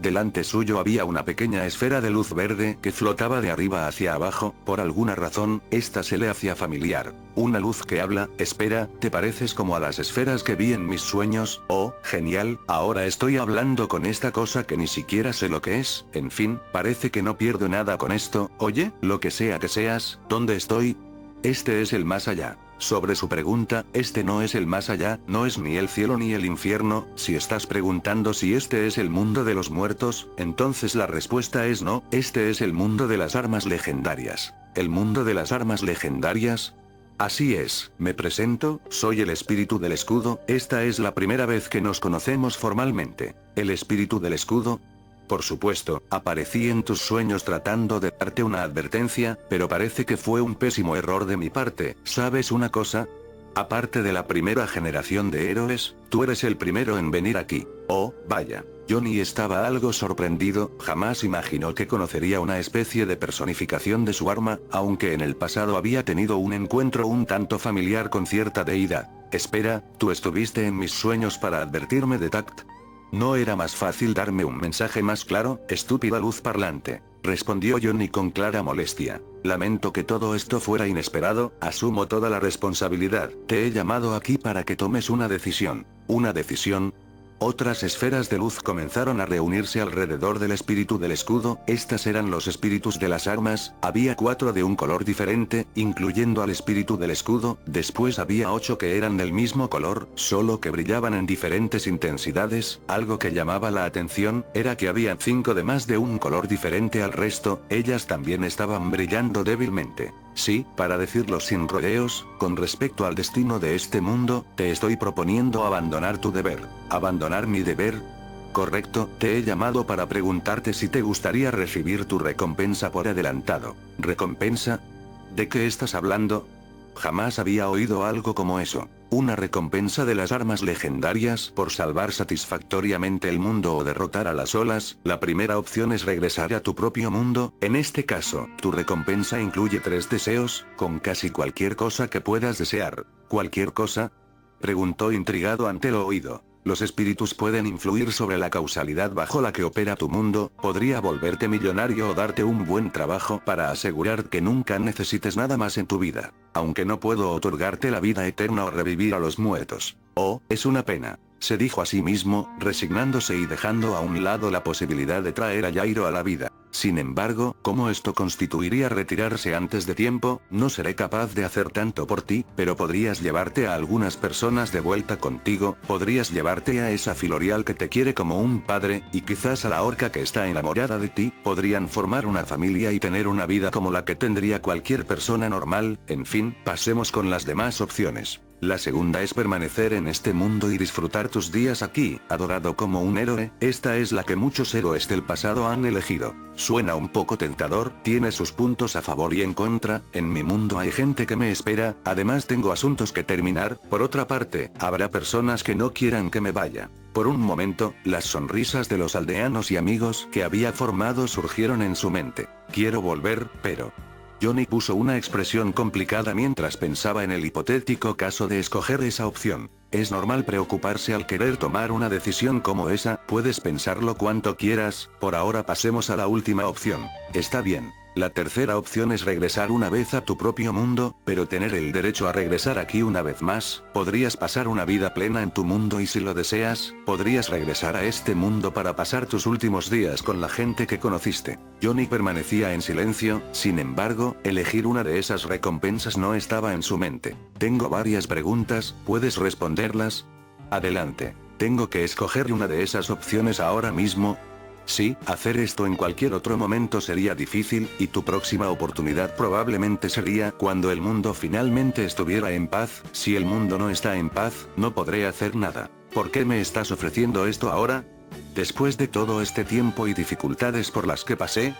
Delante suyo había una pequeña esfera de luz verde que flotaba de arriba hacia abajo, por alguna razón, esta se le hacía familiar. Una luz que habla, espera, ¿te pareces como a las esferas que vi en mis sueños? Oh, genial, ahora estoy hablando con esta cosa que ni siquiera sé lo que es, en fin, parece que no pierdo nada con esto, oye, lo que sea que seas, ¿dónde estoy? Este es el más allá. Sobre su pregunta, este no es el más allá, no es ni el cielo ni el infierno, si estás preguntando si este es el mundo de los muertos, entonces la respuesta es no, este es el mundo de las armas legendarias. ¿El mundo de las armas legendarias? Así es, me presento, soy el espíritu del escudo, esta es la primera vez que nos conocemos formalmente. ¿El espíritu del escudo? Por supuesto, aparecí en tus sueños tratando de darte una advertencia, pero parece que fue un pésimo error de mi parte, ¿sabes una cosa? Aparte de la primera generación de héroes, tú eres el primero en venir aquí. Oh, vaya. Johnny estaba algo sorprendido, jamás imaginó que conocería una especie de personificación de su arma, aunque en el pasado había tenido un encuentro un tanto familiar con cierta deidad. Espera, ¿tú estuviste en mis sueños para advertirme de Tact? ¿No era más fácil darme un mensaje más claro, estúpida luz parlante? Respondió Johnny con clara molestia. Lamento que todo esto fuera inesperado, asumo toda la responsabilidad. Te he llamado aquí para que tomes una decisión. ¿Una decisión? Otras esferas de luz comenzaron a reunirse alrededor del espíritu del escudo, estas eran los espíritus de las armas, había 4 de un color diferente, incluyendo al espíritu del escudo, después había 8 que eran del mismo color, solo que brillaban en diferentes intensidades, algo que llamaba la atención, era que había 5 de más de un color diferente al resto, ellas también estaban brillando débilmente. Sí, para decirlo sin rodeos, con respecto al destino de este mundo, te estoy proponiendo abandonar tu deber. ¿Abandonar mi deber? Correcto, te he llamado para preguntarte si te gustaría recibir tu recompensa por adelantado. ¿Recompensa? ¿De qué estás hablando? Jamás había oído algo como eso. ¿Una recompensa de las armas legendarias por salvar satisfactoriamente el mundo o derrotar a las olas? La primera opción es regresar a tu propio mundo, en este caso, tu recompensa incluye 3 deseos, con casi cualquier cosa que puedas desear. ¿Cualquier cosa? Preguntó intrigado ante lo oído. Los espíritus pueden influir sobre la causalidad bajo la que opera tu mundo, podría volverte millonario o darte un buen trabajo para asegurar que nunca necesites nada más en tu vida. Aunque no puedo otorgarte la vida eterna o revivir a los muertos. Oh, es una pena. Se dijo a sí mismo, resignándose y dejando a un lado la posibilidad de traer a Jairo a la vida. Sin embargo, como esto constituiría retirarse antes de tiempo, no seré capaz de hacer tanto por ti, pero podrías llevarte a algunas personas de vuelta contigo, podrías llevarte a esa Filorial que te quiere como un padre, y quizás a la orca que está enamorada de ti, podrían formar una familia y tener una vida como la que tendría cualquier persona normal, en fin, pasemos con las demás opciones. La segunda es permanecer en este mundo y disfrutar tus días aquí, adorado como un héroe, esta es la que muchos héroes del pasado han elegido. Suena un poco tentador, tiene sus puntos a favor y en contra, en mi mundo hay gente que me espera, además tengo asuntos que terminar, por otra parte, habrá personas que no quieran que me vaya. Por un momento, las sonrisas de los aldeanos y amigos que había formado surgieron en su mente. Quiero volver, pero... Johnny puso una expresión complicada mientras pensaba en el hipotético caso de escoger esa opción. Es normal preocuparse al querer tomar una decisión como esa, puedes pensarlo cuanto quieras, por ahora pasemos a la última opción. Está bien. La tercera opción es regresar una vez a tu propio mundo, pero tener el derecho a regresar aquí una vez más, podrías pasar una vida plena en tu mundo y si lo deseas, podrías regresar a este mundo para pasar tus últimos días con la gente que conociste. Johnny permanecía en silencio, sin embargo, elegir una de esas recompensas no estaba en su mente. Tengo varias preguntas, ¿puedes responderlas? Adelante. ¿Tengo que escoger una de esas opciones ahora mismo? Sí, hacer esto en cualquier otro momento sería difícil, y tu próxima oportunidad probablemente sería cuando el mundo finalmente estuviera en paz. Si el mundo no está en paz, no podré hacer nada. ¿Por qué me estás ofreciendo esto ahora? Después de todo este tiempo y dificultades por las que pasé,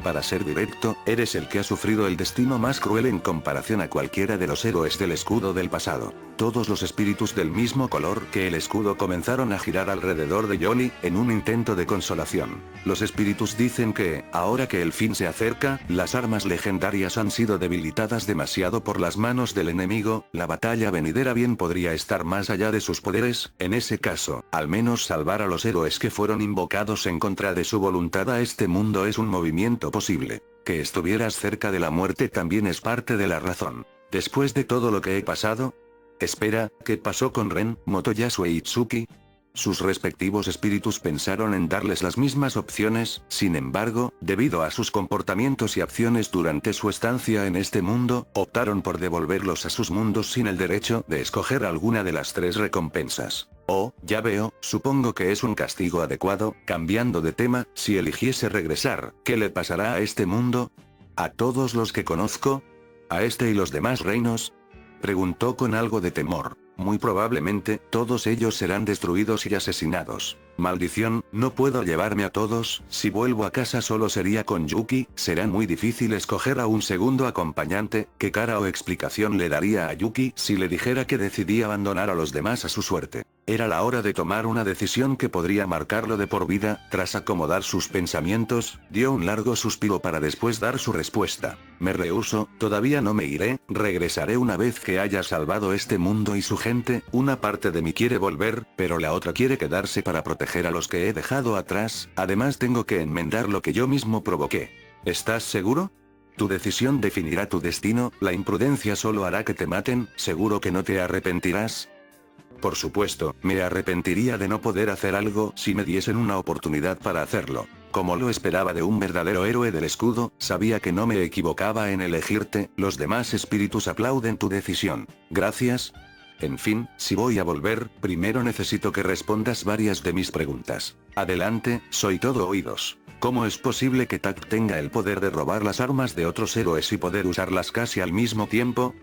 para ser directo, eres el que ha sufrido el destino más cruel en comparación a cualquiera de los héroes del escudo del pasado. Todos los espíritus del mismo color que el escudo comenzaron a girar alrededor de Johnny, en un intento de consolación. Los espíritus dicen que, ahora que el fin se acerca, las armas legendarias han sido debilitadas demasiado por las manos del enemigo, la batalla venidera bien podría estar más allá de sus poderes, en ese caso, al menos salvar a los héroes que fueron invocados en contra de su voluntad a este mundo es un movimiento posible. Que estuvieras cerca de la muerte también es parte de la razón. Después de todo lo que he pasado... Espera, ¿qué pasó con Ren, Motoyasu e Itsuki? Sus respectivos espíritus pensaron en darles las mismas opciones, sin embargo, debido a sus comportamientos y acciones durante su estancia en este mundo, optaron por devolverlos a sus mundos sin el derecho de escoger alguna de las tres recompensas. Oh, ya veo, supongo que es un castigo adecuado. Cambiando de tema, si eligiese regresar, ¿qué le pasará a este mundo? ¿A todos los que conozco? ¿A este y los demás reinos? Preguntó con algo de temor. Muy probablemente, todos ellos serán destruidos y asesinados. Maldición, no puedo llevarme a todos, si vuelvo a casa solo sería con Yuki, será muy difícil escoger a un segundo acompañante. ¿Qué cara o explicación le daría a Yuki si le dijera que decidí abandonar a los demás a su suerte? Era la hora de tomar una decisión que podría marcarlo de por vida. Tras acomodar sus pensamientos, dio un largo suspiro para después dar su respuesta. Me rehúso, todavía no me iré, regresaré una vez que haya salvado este mundo y su gente. Una parte de mí quiere volver, pero la otra quiere quedarse para proteger a los que he dejado atrás, además tengo que enmendar lo que yo mismo provoqué. ¿Estás seguro? Tu decisión definirá tu destino, la imprudencia solo hará que te maten, ¿seguro que no te arrepentirás? Por supuesto, me arrepentiría de no poder hacer algo si me diesen una oportunidad para hacerlo. Como lo esperaba de un verdadero héroe del escudo, sabía que no me equivocaba en elegirte, los demás espíritus aplauden tu decisión. Gracias. En fin, si voy a volver, primero necesito que respondas varias de mis preguntas. Adelante, soy todo oídos. ¿Cómo es posible que Tak tenga el poder de robar las armas de otros héroes y poder usarlas casi al mismo tiempo?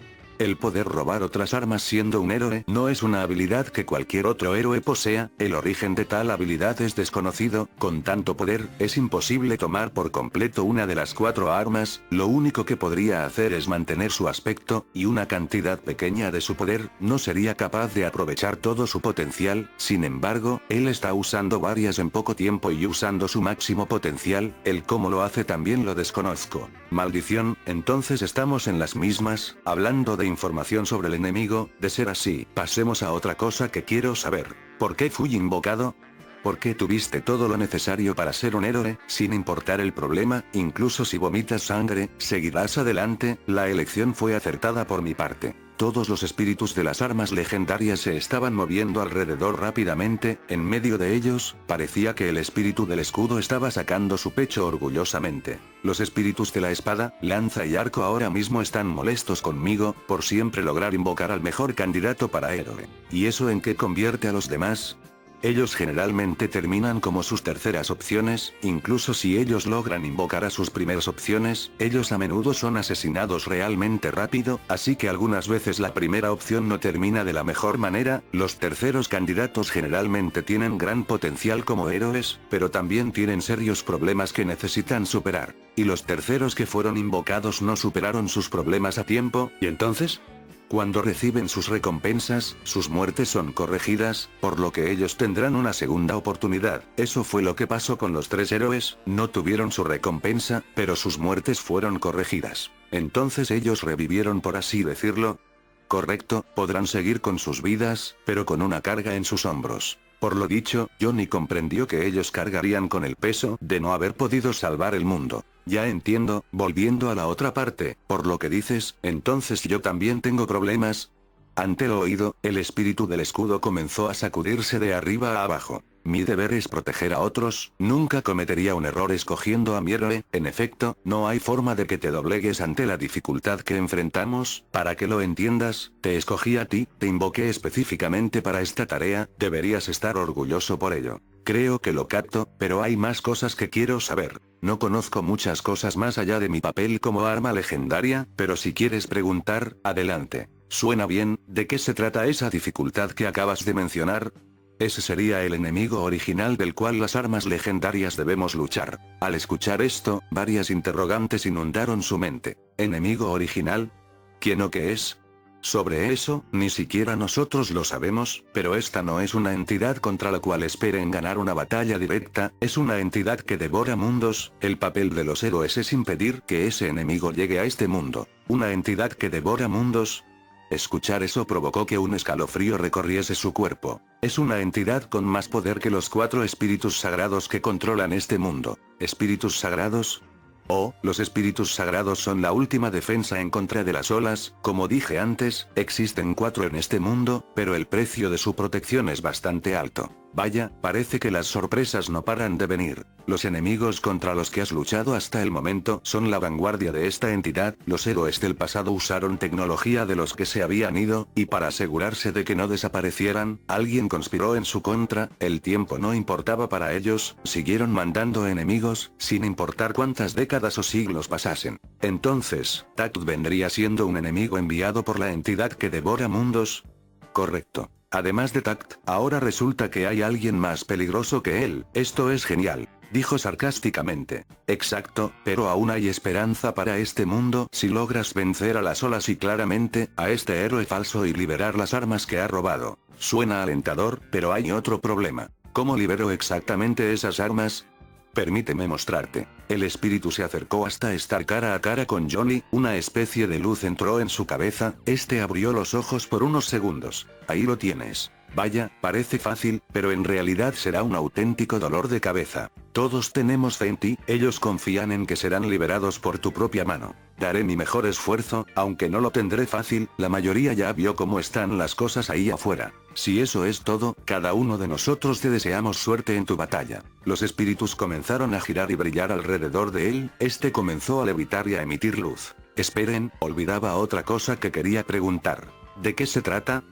El poder robar otras armas siendo un héroe no es una habilidad que cualquier otro héroe posea, el origen de tal habilidad es desconocido, con tanto poder, es imposible tomar por completo una de las 4 armas, lo único que podría hacer es mantener su aspecto, y una cantidad pequeña de su poder, no sería capaz de aprovechar todo su potencial, sin embargo, él está usando varias en poco tiempo y usando su máximo potencial, el cómo lo hace también lo desconozco. Maldición, entonces estamos en las mismas, hablando de información sobre el enemigo, de ser así, pasemos a otra cosa que quiero saber. ¿Por qué fui invocado? ¿Por qué tuviste todo lo necesario para ser un héroe, sin importar el problema, incluso si vomitas sangre, seguirás adelante? La elección fue acertada por mi parte. Todos los espíritus de las armas legendarias se estaban moviendo alrededor rápidamente, en medio de ellos, parecía que el espíritu del escudo estaba sacando su pecho orgullosamente. Los espíritus de la espada, lanza y arco ahora mismo están molestos conmigo, por siempre lograr invocar al mejor candidato para héroe. ¿Y eso en qué convierte a los demás? Ellos generalmente terminan como sus terceras opciones, incluso si ellos logran invocar a sus primeras opciones, ellos a menudo son asesinados realmente rápido, así que algunas veces la primera opción no termina de la mejor manera. Los terceros candidatos generalmente tienen gran potencial como héroes, pero también tienen serios problemas que necesitan superar. Y los terceros que fueron invocados no superaron sus problemas a tiempo, ¿y entonces? Cuando reciben sus recompensas, sus muertes son corregidas, por lo que ellos tendrán una segunda oportunidad. Eso fue lo que pasó con los tres héroes, no tuvieron su recompensa, pero sus muertes fueron corregidas. Entonces ellos revivieron, por así decirlo. Correcto, podrán seguir con sus vidas, pero con una carga en sus hombros. Por lo dicho, Johnny comprendió que ellos cargarían con el peso de no haber podido salvar el mundo. Ya entiendo, volviendo a la otra parte, por lo que dices, entonces yo también tengo problemas. Ante el oído, el espíritu del escudo comenzó a sacudirse de arriba a abajo. Mi deber es proteger a otros, nunca cometería un error escogiendo a mi héroe, en efecto, no hay forma de que te doblegues ante la dificultad que enfrentamos, para que lo entiendas, te escogí a ti, te invoqué específicamente para esta tarea, deberías estar orgulloso por ello. Creo que lo capto, pero hay más cosas que quiero saber. No conozco muchas cosas más allá de mi papel como arma legendaria, pero si quieres preguntar, adelante. Suena bien, ¿de qué se trata esa dificultad que acabas de mencionar? Ese sería el enemigo original del cual las armas legendarias debemos luchar. Al escuchar esto, varias interrogantes inundaron su mente. ¿Enemigo original? ¿Quién o qué es? Sobre eso, ni siquiera nosotros lo sabemos, pero esta no es una entidad contra la cual esperen ganar una batalla directa, es una entidad que devora mundos. El papel de los héroes es impedir que ese enemigo llegue a este mundo. ¿Una entidad que devora mundos? Escuchar eso provocó que un escalofrío recorriese su cuerpo. Es una entidad con más poder que los 4 espíritus sagrados que controlan este mundo. ¿Espíritus sagrados? Oh, los espíritus sagrados son la última defensa en contra de las olas, como dije antes, existen 4 en este mundo, pero el precio de su protección es bastante alto. Vaya, parece que las sorpresas no paran de venir. Los enemigos contra los que has luchado hasta el momento son la vanguardia de esta entidad. Los héroes del pasado usaron tecnología de los que se habían ido, y para asegurarse de que no desaparecieran, alguien conspiró en su contra. El tiempo no importaba para ellos, siguieron mandando enemigos, sin importar cuántas décadas o siglos pasasen. Entonces, Tact vendría siendo un enemigo enviado por la entidad que devora mundos. Correcto. Además de Tact, ahora resulta que hay alguien más peligroso que él. Esto es genial, dijo sarcásticamente. Exacto, pero aún hay esperanza para este mundo si logras vencer a las olas y claramente, a este héroe falso y liberar las armas que ha robado. Suena alentador, pero hay otro problema. ¿Cómo libero exactamente esas armas? Permíteme mostrarte. El espíritu se acercó hasta estar cara a cara con Johnny, una especie de luz entró en su cabeza, este abrió los ojos por unos segundos. Ahí lo tienes. Vaya, parece fácil, pero en realidad será un auténtico dolor de cabeza. Todos tenemos fe en ti, ellos confían en que serán liberados por tu propia mano. Daré mi mejor esfuerzo, aunque no lo tendré fácil, la mayoría ya vio cómo están las cosas ahí afuera. Si eso es todo, cada uno de nosotros te deseamos suerte en tu batalla. Los espíritus comenzaron a girar y brillar alrededor de él, este comenzó a levitar y a emitir luz. Esperen, olvidaba otra cosa que quería preguntar. ¿De qué se trata?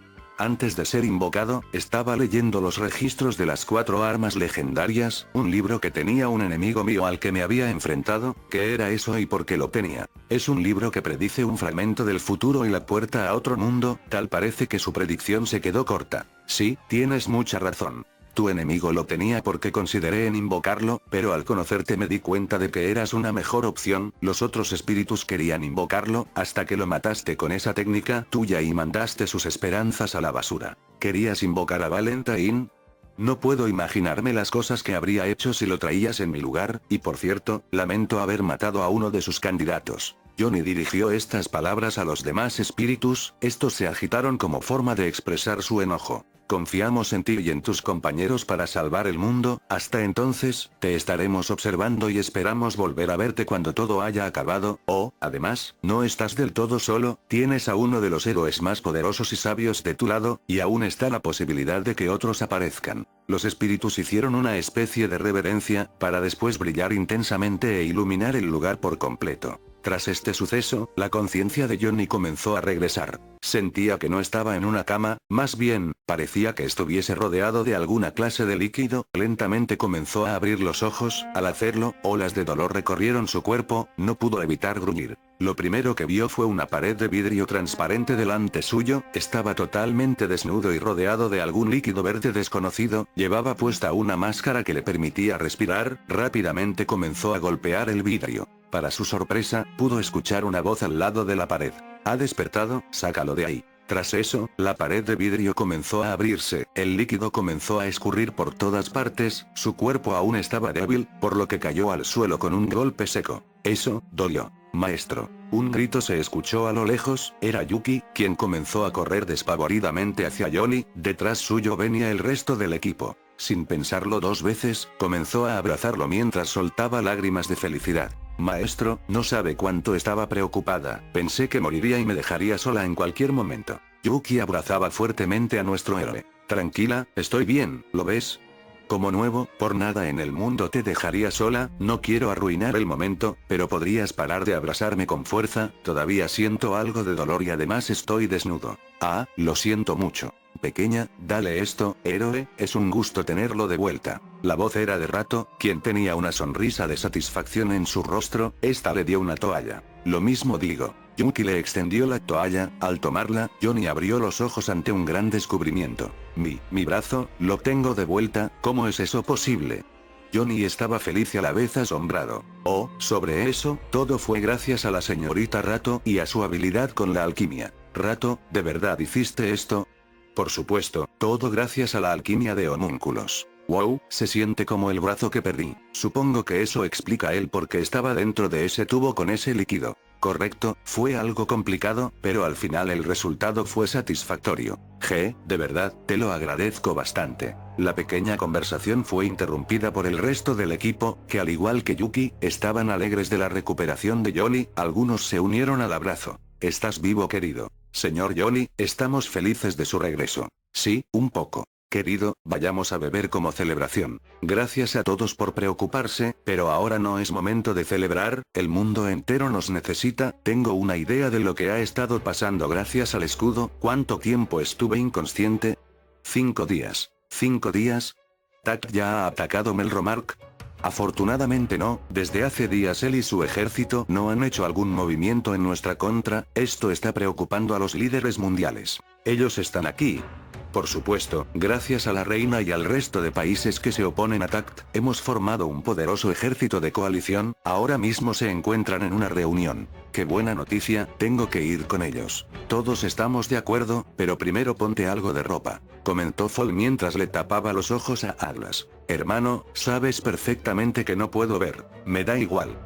Antes de ser invocado, estaba leyendo los registros de las 4 armas legendarias, un libro que tenía un enemigo mío al que me había enfrentado. ¿Qué era eso y por qué lo tenía? Es un libro que predice un fragmento del futuro y la puerta a otro mundo, tal parece que su predicción se quedó corta. Sí, tienes mucha razón. Tu enemigo lo tenía porque consideré en invocarlo, pero al conocerte me di cuenta de que eras una mejor opción. Los otros espíritus querían invocarlo, hasta que lo mataste con esa técnica tuya y mandaste sus esperanzas a la basura. ¿Querías invocar a Valentine? No puedo imaginarme las cosas que habría hecho si lo traías en mi lugar, y por cierto, lamento haber matado a uno de sus candidatos. Johnny dirigió estas palabras a los demás espíritus, estos se agitaron como forma de expresar su enojo. Confiamos en ti y en tus compañeros para salvar el mundo, hasta entonces, te estaremos observando y esperamos volver a verte cuando todo haya acabado, además, no estás del todo solo, tienes a uno de los héroes más poderosos y sabios de tu lado, y aún está la posibilidad de que otros aparezcan. Los espíritus hicieron una especie de reverencia, para después brillar intensamente e iluminar el lugar por completo. Tras este suceso, la conciencia de Johnny comenzó a regresar. Sentía que no estaba en una cama, más bien, parecía que estuviese rodeado de alguna clase de líquido. Lentamente comenzó a abrir los ojos, al hacerlo, olas de dolor recorrieron su cuerpo, no pudo evitar gruñir. Lo primero que vio fue una pared de vidrio transparente delante suyo, estaba totalmente desnudo y rodeado de algún líquido verde desconocido, llevaba puesta una máscara que le permitía respirar, rápidamente comenzó a golpear el vidrio. Para su sorpresa, pudo escuchar una voz al lado de la pared. ¿Ha despertado? Sácalo de ahí. Tras eso, la pared de vidrio comenzó a abrirse, el líquido comenzó a escurrir por todas partes, su cuerpo aún estaba débil, por lo que cayó al suelo con un golpe seco. Eso, dolió. Maestro. Un grito se escuchó a lo lejos, era Yuki, quien comenzó a correr despavoridamente hacia Johnny, detrás suyo venía el resto del equipo. Sin pensarlo dos veces, comenzó a abrazarlo mientras soltaba lágrimas de felicidad. Maestro, no sabe cuánto estaba preocupada, pensé que moriría y me dejaría sola en cualquier momento. Yuki abrazaba fuertemente a nuestro héroe. Tranquila, estoy bien, ¿lo ves? Como nuevo, por nada en el mundo te dejaría sola, no quiero arruinar el momento, pero podrías parar de abrazarme con fuerza, todavía siento algo de dolor y además estoy desnudo. Ah, lo siento mucho. Pequeña, dale esto, héroe, es un gusto tenerlo de vuelta. La voz era de Rato, quien tenía una sonrisa de satisfacción en su rostro, esta le dio una toalla. Lo mismo digo. Yuki le extendió la toalla, al tomarla, Johnny abrió los ojos ante un gran descubrimiento. Mi brazo, lo tengo de vuelta, ¿cómo es eso posible? Johnny estaba feliz y a la vez asombrado. Sobre eso, todo fue gracias a la señorita Rato y a su habilidad con la alquimia. Rato, ¿de verdad hiciste esto? Por supuesto, todo gracias a la alquimia de homúnculos. Wow, se siente como el brazo que perdí. Supongo que eso explica el por qué estaba dentro de ese tubo con ese líquido. Correcto, fue algo complicado, pero al final el resultado fue satisfactorio. De verdad, te lo agradezco bastante. La pequeña conversación fue interrumpida por el resto del equipo, que al igual que Yuki, estaban alegres de la recuperación de Johnny, algunos se unieron al abrazo. ¿Estás vivo, querido? Señor Johnny, estamos felices de su regreso. Sí, un poco. Querido, vayamos a beber como celebración. Gracias a todos por preocuparse, pero ahora no es momento de celebrar, el mundo entero nos necesita, tengo una idea de lo que ha estado pasando gracias al escudo, ¿cuánto tiempo estuve inconsciente? 5 días. 5 días. ¿Tak ya ha atacado Melromark? Afortunadamente no, desde hace días él y su ejército no han hecho algún movimiento en nuestra contra, esto está preocupando a los líderes mundiales. Ellos están aquí. Por supuesto, gracias a la reina y al resto de países que se oponen a Tact, hemos formado un poderoso ejército de coalición, ahora mismo se encuentran en una reunión. Qué buena noticia, tengo que ir con ellos. Todos estamos de acuerdo, pero primero ponte algo de ropa, comentó Fall mientras le tapaba los ojos a Atlas. Hermano, sabes perfectamente que no puedo ver, me da igual.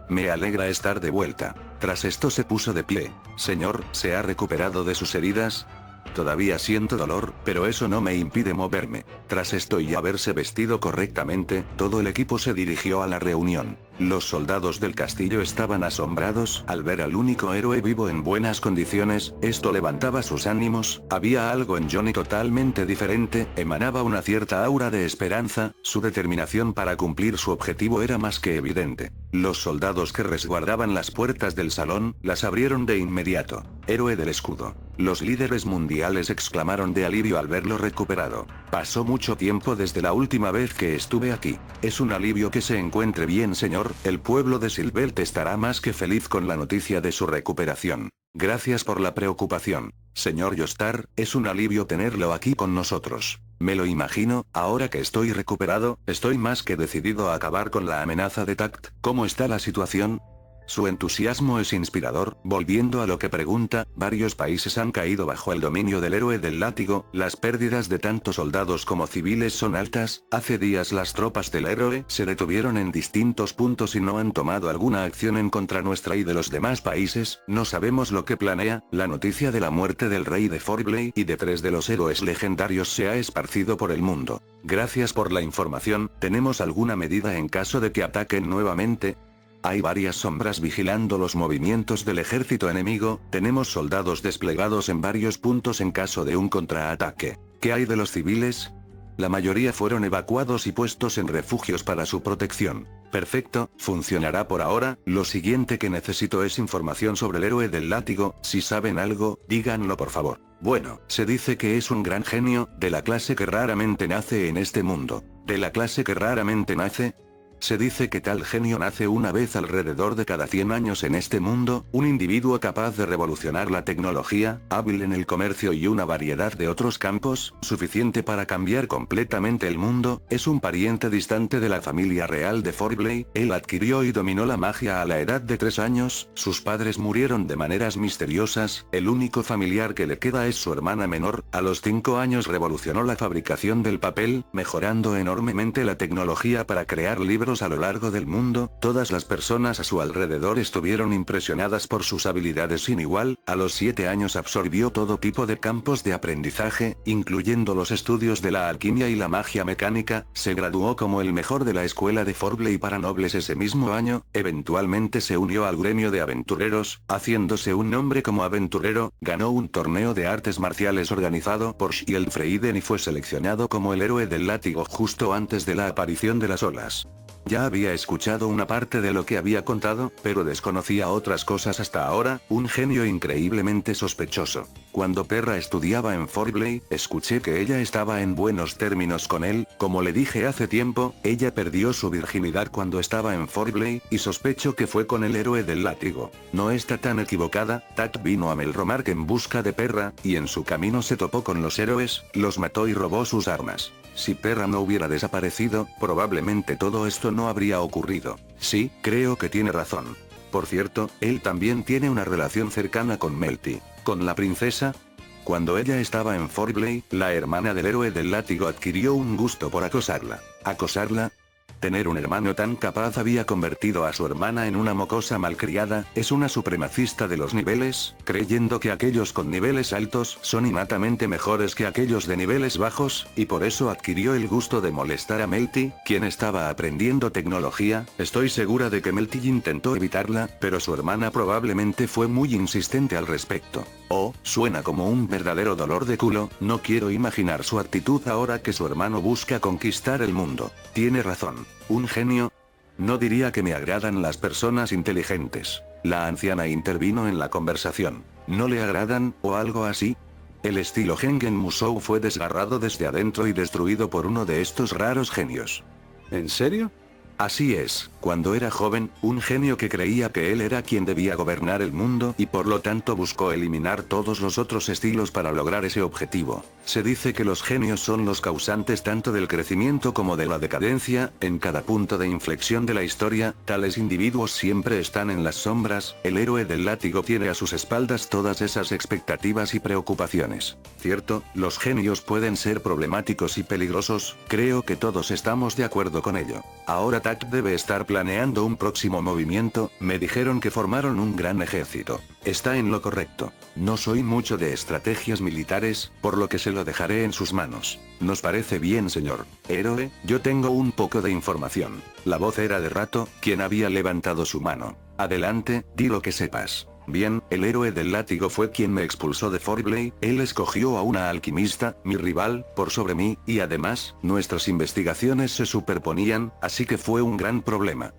Me alegra estar de vuelta. Tras esto se puso de pie. Señor, ¿se ha recuperado de sus heridas? Todavía siento dolor, pero eso no me impide moverme. Tras esto y haberse vestido correctamente, todo el equipo se dirigió a la reunión. Los soldados del castillo estaban asombrados al ver al único héroe vivo en buenas condiciones, esto levantaba sus ánimos, había algo en Johnny totalmente diferente, emanaba una cierta aura de esperanza, su determinación para cumplir su objetivo era más que evidente. Los soldados que resguardaban las puertas del salón, las abrieron de inmediato. Héroe del escudo. Los líderes mundiales exclamaron de alivio al verlo recuperado. Pasó mucho tiempo desde la última vez que estuve aquí. Es un alivio que se encuentre bien, señor. El pueblo de Silvelt estará más que feliz con la noticia de su recuperación. Gracias por la preocupación. Señor Yostar, es un alivio tenerlo aquí con nosotros. Me lo imagino, ahora que estoy recuperado, estoy más que decidido a acabar con la amenaza de Tact. ¿Cómo está la situación? Su entusiasmo es inspirador. Volviendo a lo que pregunta, varios países han caído bajo el dominio del héroe del látigo, las pérdidas de tanto soldados como civiles son altas. Hace días las tropas del héroe se detuvieron en distintos puntos y no han tomado alguna acción en contra nuestra y de los demás países. No sabemos lo que planea. La noticia de la muerte del rey de Forbley y de 3 de los héroes legendarios se ha esparcido por el mundo. Gracias por la información. ¿Tenemos alguna medida en caso de que ataquen nuevamente? Hay varias sombras vigilando los movimientos del ejército enemigo. Tenemos soldados desplegados en varios puntos en caso de un contraataque. ¿Qué hay de los civiles? La mayoría fueron evacuados y puestos en refugios para su protección. Perfecto, funcionará por ahora. Lo siguiente que necesito es información sobre el héroe del látigo. Si saben algo, díganlo por favor. Bueno, se dice que es un gran genio, de la clase que raramente nace en este mundo. ¿De la clase que raramente nace? Se dice que tal genio nace una vez alrededor de cada 100 años en este mundo, un individuo capaz de revolucionar la tecnología, hábil en el comercio y una variedad de otros campos, suficiente para cambiar completamente el mundo. Es un pariente distante de la familia real de Forbley. Él adquirió y dominó la magia a la edad de 3 años, sus padres murieron de maneras misteriosas, el único familiar que le queda es su hermana menor. A los 5 años revolucionó la fabricación del papel, mejorando enormemente la tecnología para crear libros a lo largo del mundo. Todas las personas a su alrededor estuvieron impresionadas por sus habilidades sin igual. A los 7 años absorbió todo tipo de campos de aprendizaje, incluyendo los estudios de la alquimia y la magia mecánica. Se graduó como el mejor de la escuela de Forbley para nobles ese mismo año. Eventualmente se unió al gremio de aventureros, haciéndose un nombre como aventurero. Ganó un torneo de artes marciales organizado por Shield-Freiden y fue seleccionado como el héroe del látigo justo antes de la aparición de las olas. Ya había escuchado una parte de lo que había contado, pero desconocía otras cosas hasta ahora. Un genio increíblemente sospechoso. Cuando Perra estudiaba en Forbley, escuché que ella estaba en buenos términos con él. Como le dije hace tiempo, ella perdió su virginidad cuando estaba en Forbley, y sospecho que fue con el héroe del látigo. No está tan equivocada. Tat vino a Melromark en busca de Perra, y en su camino se topó con los héroes, los mató y robó sus armas. Si Perra no hubiera desaparecido, probablemente todo esto no habría ocurrido. Sí, creo que tiene razón. Por cierto, él también tiene una relación cercana con Melty. ¿Con la princesa? Cuando ella estaba en Forbley, la hermana del héroe del látigo adquirió un gusto por acosarla. ¿Acosarla? Tener un hermano tan capaz había convertido a su hermana en una mocosa malcriada. Es una supremacista de los niveles, creyendo que aquellos con niveles altos son innatamente mejores que aquellos de niveles bajos, y por eso adquirió el gusto de molestar a Melty, quien estaba aprendiendo tecnología. Estoy segura de que Melty intentó evitarla, pero su hermana probablemente fue muy insistente al respecto. Oh, suena como un verdadero dolor de culo. No quiero imaginar su actitud ahora que su hermano busca conquistar el mundo. Tiene razón. ¿Un genio? No diría que me agradan las personas inteligentes. La anciana intervino en la conversación. ¿No le agradan, o algo así? El estilo Hengen Musou fue desgarrado desde adentro y destruido por uno de estos raros genios. ¿En serio? Así es, cuando era joven, un genio que creía que él era quien debía gobernar el mundo y por lo tanto buscó eliminar todos los otros estilos para lograr ese objetivo. Se dice que los genios son los causantes tanto del crecimiento como de la decadencia. En cada punto de inflexión de la historia, tales individuos siempre están en las sombras. El héroe del látigo tiene a sus espaldas todas esas expectativas y preocupaciones. Cierto, los genios pueden ser problemáticos y peligrosos, creo que todos estamos de acuerdo con ello. Ahora Tak debe estar planeando un próximo movimiento. Me dijeron que formaron un gran ejército. Está en lo correcto. No soy mucho de estrategias militares, por lo que se lo dejaré en sus manos. ¿Nos parece bien, señor héroe? Yo tengo un poco de información. La voz era de Rato, quien había levantado su mano. Adelante, di lo que sepas. Bien, el héroe del látigo fue quien me expulsó de Forbley. Él escogió a una alquimista, mi rival, por sobre mí, y además, nuestras investigaciones se superponían, así que fue un gran problema.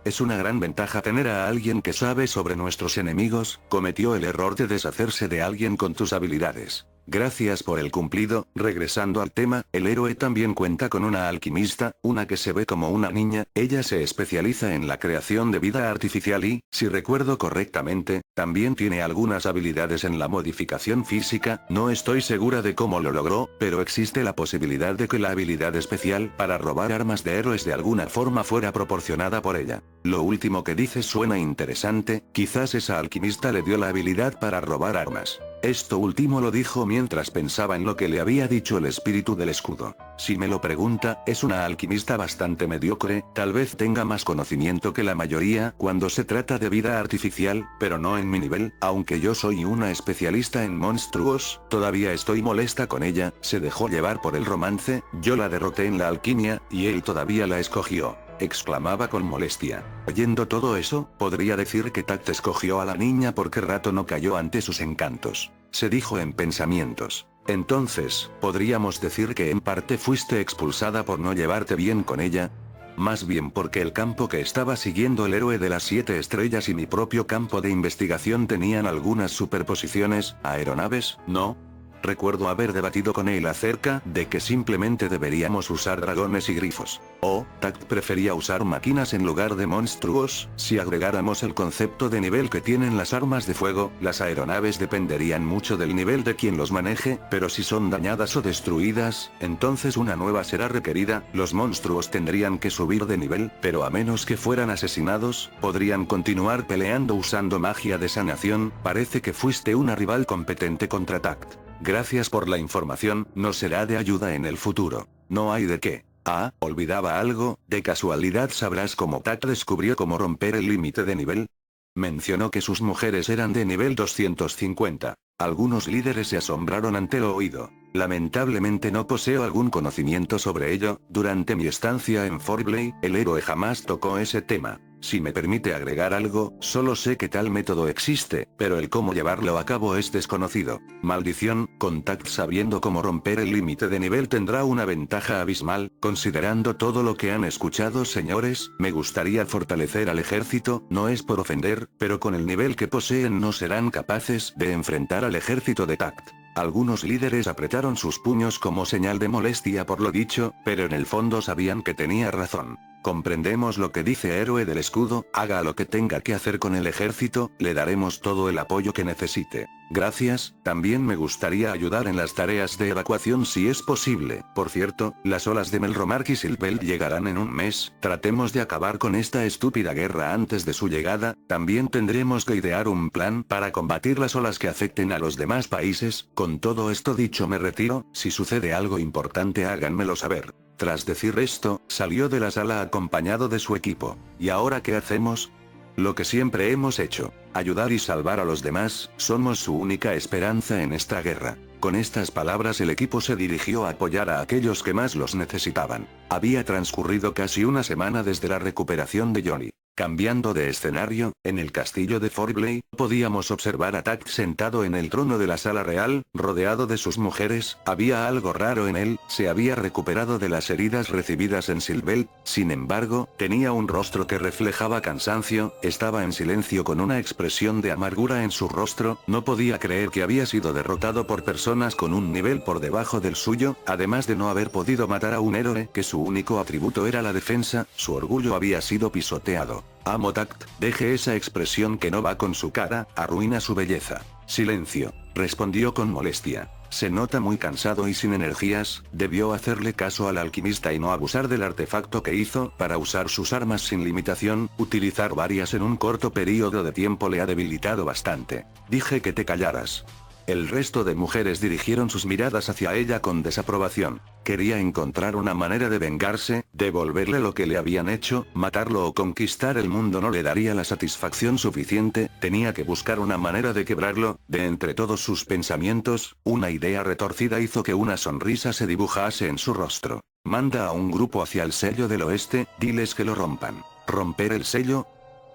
Es una gran ventaja tener a alguien que sabe sobre nuestros enemigos. Cometió el error de deshacerse de alguien con tus habilidades. Gracias por el cumplido. Regresando al tema, el héroe también cuenta con una alquimista, una que se ve como una niña, ella se especializa en la creación de vida artificial y, si recuerdo correctamente, también tiene algunas habilidades en la modificación física, no estoy segura de cómo lo logró, pero existe la posibilidad de que la habilidad especial para robar armas de héroes de alguna forma fuera proporcionada por ella. Lo último que dices suena interesante, quizás esa alquimista le dio la habilidad para robar armas. Esto último lo dijo mientras pensaba en lo que le había dicho el espíritu del escudo. Si me lo pregunta, es una alquimista bastante mediocre, tal vez tenga más conocimiento que la mayoría cuando se trata de vida artificial, pero no en mi nivel, aunque yo soy una especialista en monstruos, todavía estoy molesta con ella, se dejó llevar por el romance, yo la derroté en la alquimia, y él todavía la escogió. Exclamaba con molestia. Oyendo todo eso, podría decir que Tact escogió a la niña porque Rato no cayó ante sus encantos. Se dijo en pensamientos. Entonces, ¿podríamos decir que en parte fuiste expulsada por no llevarte bien con ella? Más bien porque el campo que estaba siguiendo el héroe de las 7 estrellas y mi propio campo de investigación tenían algunas superposiciones, aeronaves, ¿no? Recuerdo haber debatido con él acerca de que simplemente deberíamos usar dragones y grifos. O, Tact prefería usar máquinas en lugar de monstruos. Si agregáramos el concepto de nivel que tienen las armas de fuego, las aeronaves dependerían mucho del nivel de quien los maneje, pero si son dañadas o destruidas, entonces una nueva será requerida. Los monstruos tendrían que subir de nivel, pero a menos que fueran asesinados, podrían continuar peleando usando magia de sanación. Parece que fuiste una rival competente contra Tact. Gracias por la información, nos será de ayuda en el futuro. No hay de qué. Ah, olvidaba algo, de casualidad sabrás cómo Tact descubrió cómo romper el límite de nivel. Mencionó que sus mujeres eran de nivel 250. Algunos líderes se asombraron ante lo oído. Lamentablemente no poseo algún conocimiento sobre ello, durante mi estancia en Forbley, el héroe jamás tocó ese tema. Si me permite agregar algo, solo sé que tal método existe, pero el cómo llevarlo a cabo es desconocido. Maldición, con Tact sabiendo cómo romper el límite de nivel tendrá una ventaja abismal, considerando todo lo que han escuchado señores, me gustaría fortalecer al ejército, no es por ofender, pero con el nivel que poseen no serán capaces de enfrentar al ejército de Tact. Algunos líderes apretaron sus puños como señal de molestia por lo dicho, pero en el fondo sabían que tenía razón. Comprendemos lo que dice héroe del escudo, haga lo que tenga que hacer con el ejército, le daremos todo el apoyo que necesite. Gracias, también me gustaría ayudar en las tareas de evacuación si es posible. Por cierto, las olas de Melromark y Silvel llegarán en un mes, tratemos de acabar con esta estúpida guerra antes de su llegada, también tendremos que idear un plan para combatir las olas que afecten a los demás países. Con todo esto dicho me retiro, si sucede algo importante háganmelo saber. Tras decir esto, salió de la sala acompañado de su equipo. ¿Y ahora qué hacemos? Lo que siempre hemos hecho, ayudar y salvar a los demás, somos su única esperanza en esta guerra. Con estas palabras el equipo se dirigió a apoyar a aquellos que más los necesitaban. Había transcurrido casi una semana desde la recuperación de Johnny. Cambiando de escenario, en el castillo de Forbley, podíamos observar a Tact sentado en el trono de la sala real, rodeado de sus mujeres, había algo raro en él, se había recuperado de las heridas recibidas en Silvel, sin embargo, tenía un rostro que reflejaba cansancio, estaba en silencio con una expresión de amargura en su rostro, no podía creer que había sido derrotado por personas con un nivel por debajo del suyo, además de no haber podido matar a un héroe que su único atributo era la defensa, su orgullo había sido pisoteado. Amo Tact, deje esa expresión que no va con su cara, arruina su belleza. Silencio, respondió con molestia. Se nota muy cansado y sin energías, debió hacerle caso al alquimista y no abusar del artefacto que hizo para usar sus armas sin limitación, utilizar varias en un corto periodo de tiempo le ha debilitado bastante. Dije que te callaras. El resto de mujeres dirigieron sus miradas hacia ella con desaprobación. Quería encontrar una manera de vengarse, devolverle lo que le habían hecho, matarlo o conquistar el mundo no le daría la satisfacción suficiente, tenía que buscar una manera de quebrarlo, de entre todos sus pensamientos, una idea retorcida hizo que una sonrisa se dibujase en su rostro. Manda a un grupo hacia el sello del oeste, diles que lo rompan. ¿Romper el sello?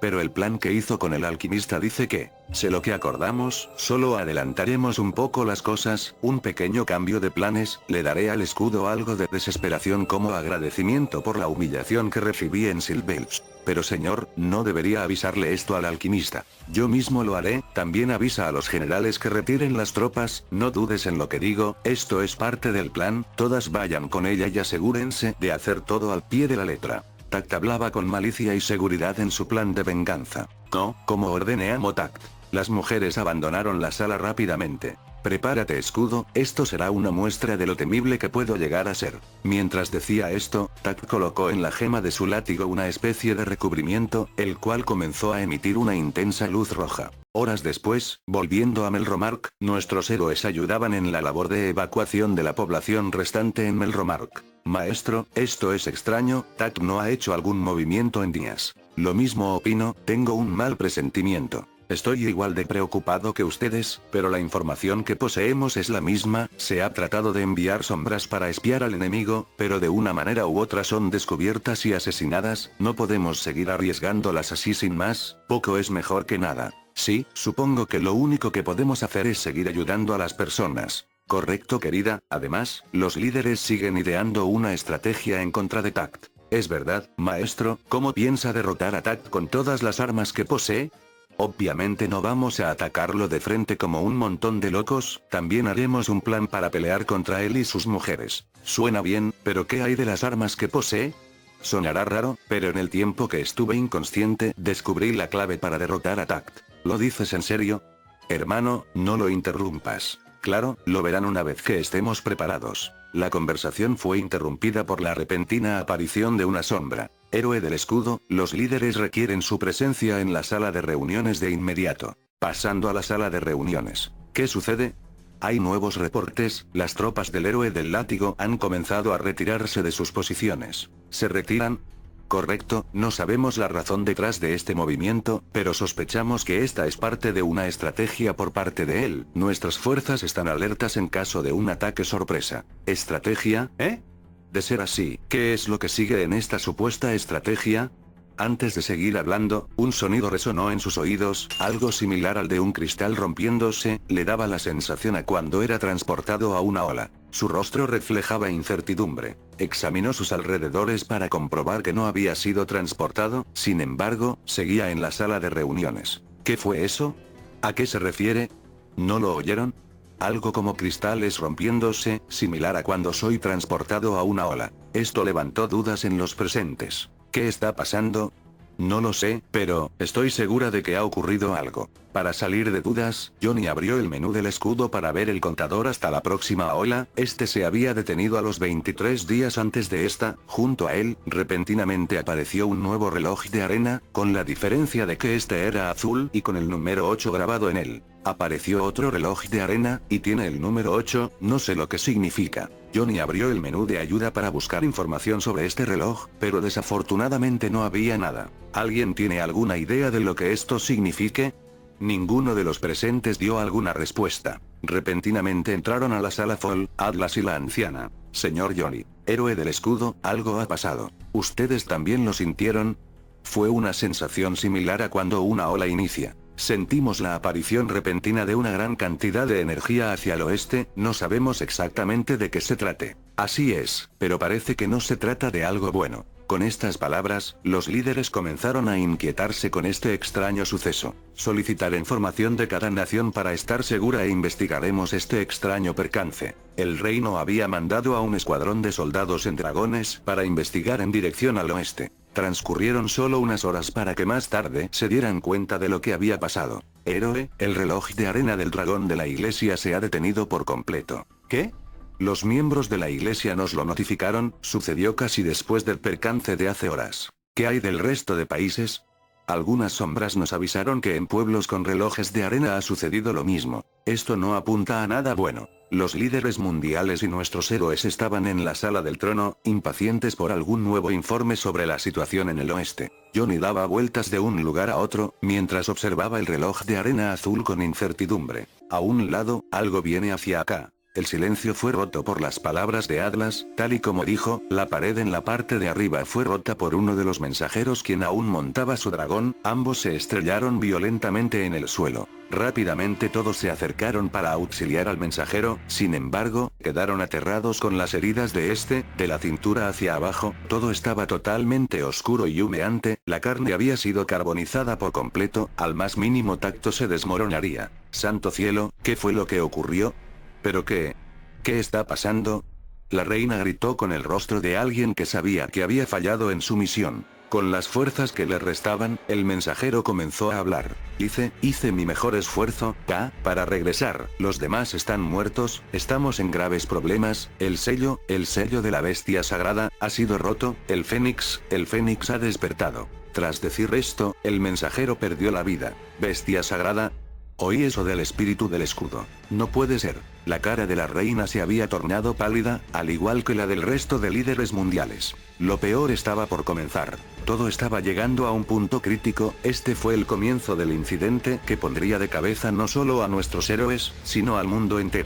Pero el plan que hizo con el alquimista dice que, sé lo que acordamos, solo adelantaremos un poco las cosas, un pequeño cambio de planes, le daré al escudo algo de desesperación como agradecimiento por la humillación que recibí en Silvels. Pero señor, no debería avisarle esto al alquimista. Yo mismo lo haré, también avisa a los generales que retiren las tropas, no dudes en lo que digo, esto es parte del plan, todas vayan con ella y asegúrense de hacer todo al pie de la letra. Tact hablaba con malicia y seguridad en su plan de venganza. No, como ordené a Motact. Las mujeres abandonaron la sala rápidamente. Prepárate escudo, esto será una muestra de lo temible que puedo llegar a ser. Mientras decía esto, Tact colocó en la gema de su látigo una especie de recubrimiento, el cual comenzó a emitir una intensa luz roja. Horas después, volviendo a Melromark, nuestros héroes ayudaban en la labor de evacuación de la población restante en Melromark. Maestro, esto es extraño, Tact no ha hecho algún movimiento en días. Lo mismo opino, tengo un mal presentimiento. Estoy igual de preocupado que ustedes, pero la información que poseemos es la misma, se ha tratado de enviar sombras para espiar al enemigo, pero de una manera u otra son descubiertas y asesinadas, no podemos seguir arriesgándolas así sin más, poco es mejor que nada. Sí, supongo que lo único que podemos hacer es seguir ayudando a las personas. Correcto querida, además, los líderes siguen ideando una estrategia en contra de Tact. Es verdad, maestro, ¿cómo piensa derrotar a Tact con todas las armas que posee? Obviamente no vamos a atacarlo de frente como un montón de locos, también haremos un plan para pelear contra él y sus mujeres. Suena bien, pero ¿qué hay de las armas que posee? Sonará raro, pero en el tiempo que estuve inconsciente, descubrí la clave para derrotar a Tact. ¿Lo dices en serio? Hermano, no lo interrumpas. Claro, lo verán una vez que estemos preparados. La conversación fue interrumpida por la repentina aparición de una sombra. Héroe del escudo, los líderes requieren su presencia en la sala de reuniones de inmediato. Pasando a la sala de reuniones. ¿Qué sucede? Hay nuevos reportes, las tropas del héroe del látigo han comenzado a retirarse de sus posiciones. ¿Se retiran? Correcto, no sabemos la razón detrás de este movimiento, pero sospechamos que esta es parte de una estrategia por parte de él. Nuestras fuerzas están alertas en caso de un ataque sorpresa. ¿Estrategia? ¿Eh? De ser así, ¿qué es lo que sigue en esta supuesta estrategia? Antes de seguir hablando, un sonido resonó en sus oídos, algo similar al de un cristal rompiéndose, le daba la sensación a cuando era transportado a una ola. Su rostro reflejaba incertidumbre. Examinó sus alrededores para comprobar que no había sido transportado, sin embargo, seguía en la sala de reuniones. ¿Qué fue eso? ¿A qué se refiere? ¿No lo oyeron? Algo como cristales rompiéndose, similar a cuando soy transportado a una ola. Esto levantó dudas en los presentes. ¿Qué está pasando? No lo sé, pero, estoy segura de que ha ocurrido algo. Para salir de dudas, Johnny abrió el menú del escudo para ver el contador hasta la próxima ola, este se había detenido a los 23 días antes de esta, junto a él, repentinamente apareció un nuevo reloj de arena, con la diferencia de que este era azul y con el número 8 grabado en él. Apareció otro reloj de arena, y tiene el número 8, no sé lo que significa. Johnny abrió el menú de ayuda para buscar información sobre este reloj, pero desafortunadamente no había nada. ¿Alguien tiene alguna idea de lo que esto signifique? Ninguno de los presentes dio alguna respuesta. Repentinamente entraron a la sala Fall, Atlas y la anciana. Señor Johnny, héroe del escudo, algo ha pasado. ¿Ustedes también lo sintieron? Fue una sensación similar a cuando una ola inicia. Sentimos la aparición repentina de una gran cantidad de energía hacia el oeste, no sabemos exactamente de qué se trate. Así es, pero parece que no se trata de algo bueno. Con estas palabras, los líderes comenzaron a inquietarse con este extraño suceso. Solicitaré información de cada nación para estar segura e investigaremos este extraño percance. El reino había mandado a un escuadrón de soldados en dragones para investigar en dirección al oeste. Transcurrieron solo unas horas para que más tarde se dieran cuenta de lo que había pasado. Héroe, el reloj de arena del dragón de la iglesia se ha detenido por completo. ¿Qué? Los miembros de la iglesia nos lo notificaron, sucedió casi después del percance de hace horas. ¿Qué hay del resto de países? Algunas sombras nos avisaron que en pueblos con relojes de arena ha sucedido lo mismo. Esto no apunta a nada bueno. Los líderes mundiales y nuestros héroes estaban en la sala del trono, impacientes por algún nuevo informe sobre la situación en el oeste. Johnny daba vueltas de un lugar a otro, mientras observaba el reloj de arena azul con incertidumbre. A un lado, algo viene hacia acá. El silencio fue roto por las palabras de Atlas, tal y como dijo, la pared en la parte de arriba fue rota por uno de los mensajeros quien aún montaba su dragón, ambos se estrellaron violentamente en el suelo. Rápidamente todos se acercaron para auxiliar al mensajero, sin embargo, quedaron aterrados con las heridas de este, de la cintura hacia abajo, todo estaba totalmente oscuro y humeante, la carne había sido carbonizada por completo, al más mínimo tacto se desmoronaría. ¡Santo cielo! ¿Qué fue lo que ocurrió? ¿Pero qué? ¿Qué está pasando? La reina gritó con el rostro de alguien que sabía que había fallado en su misión. Con las fuerzas que le restaban, el mensajero comenzó a hablar. Hice mi mejor esfuerzo, para regresar. Los demás están muertos, estamos en graves problemas, el sello de la bestia sagrada, ha sido roto, el fénix ha despertado. Tras decir esto, el mensajero perdió la vida. ¿Bestia sagrada? Oí eso del espíritu del escudo. No puede ser. La cara de la reina se había tornado pálida, al igual que la del resto de líderes mundiales. Lo peor estaba por comenzar. Todo estaba llegando a un punto crítico, este fue el comienzo del incidente que pondría de cabeza no solo a nuestros héroes, sino al mundo entero.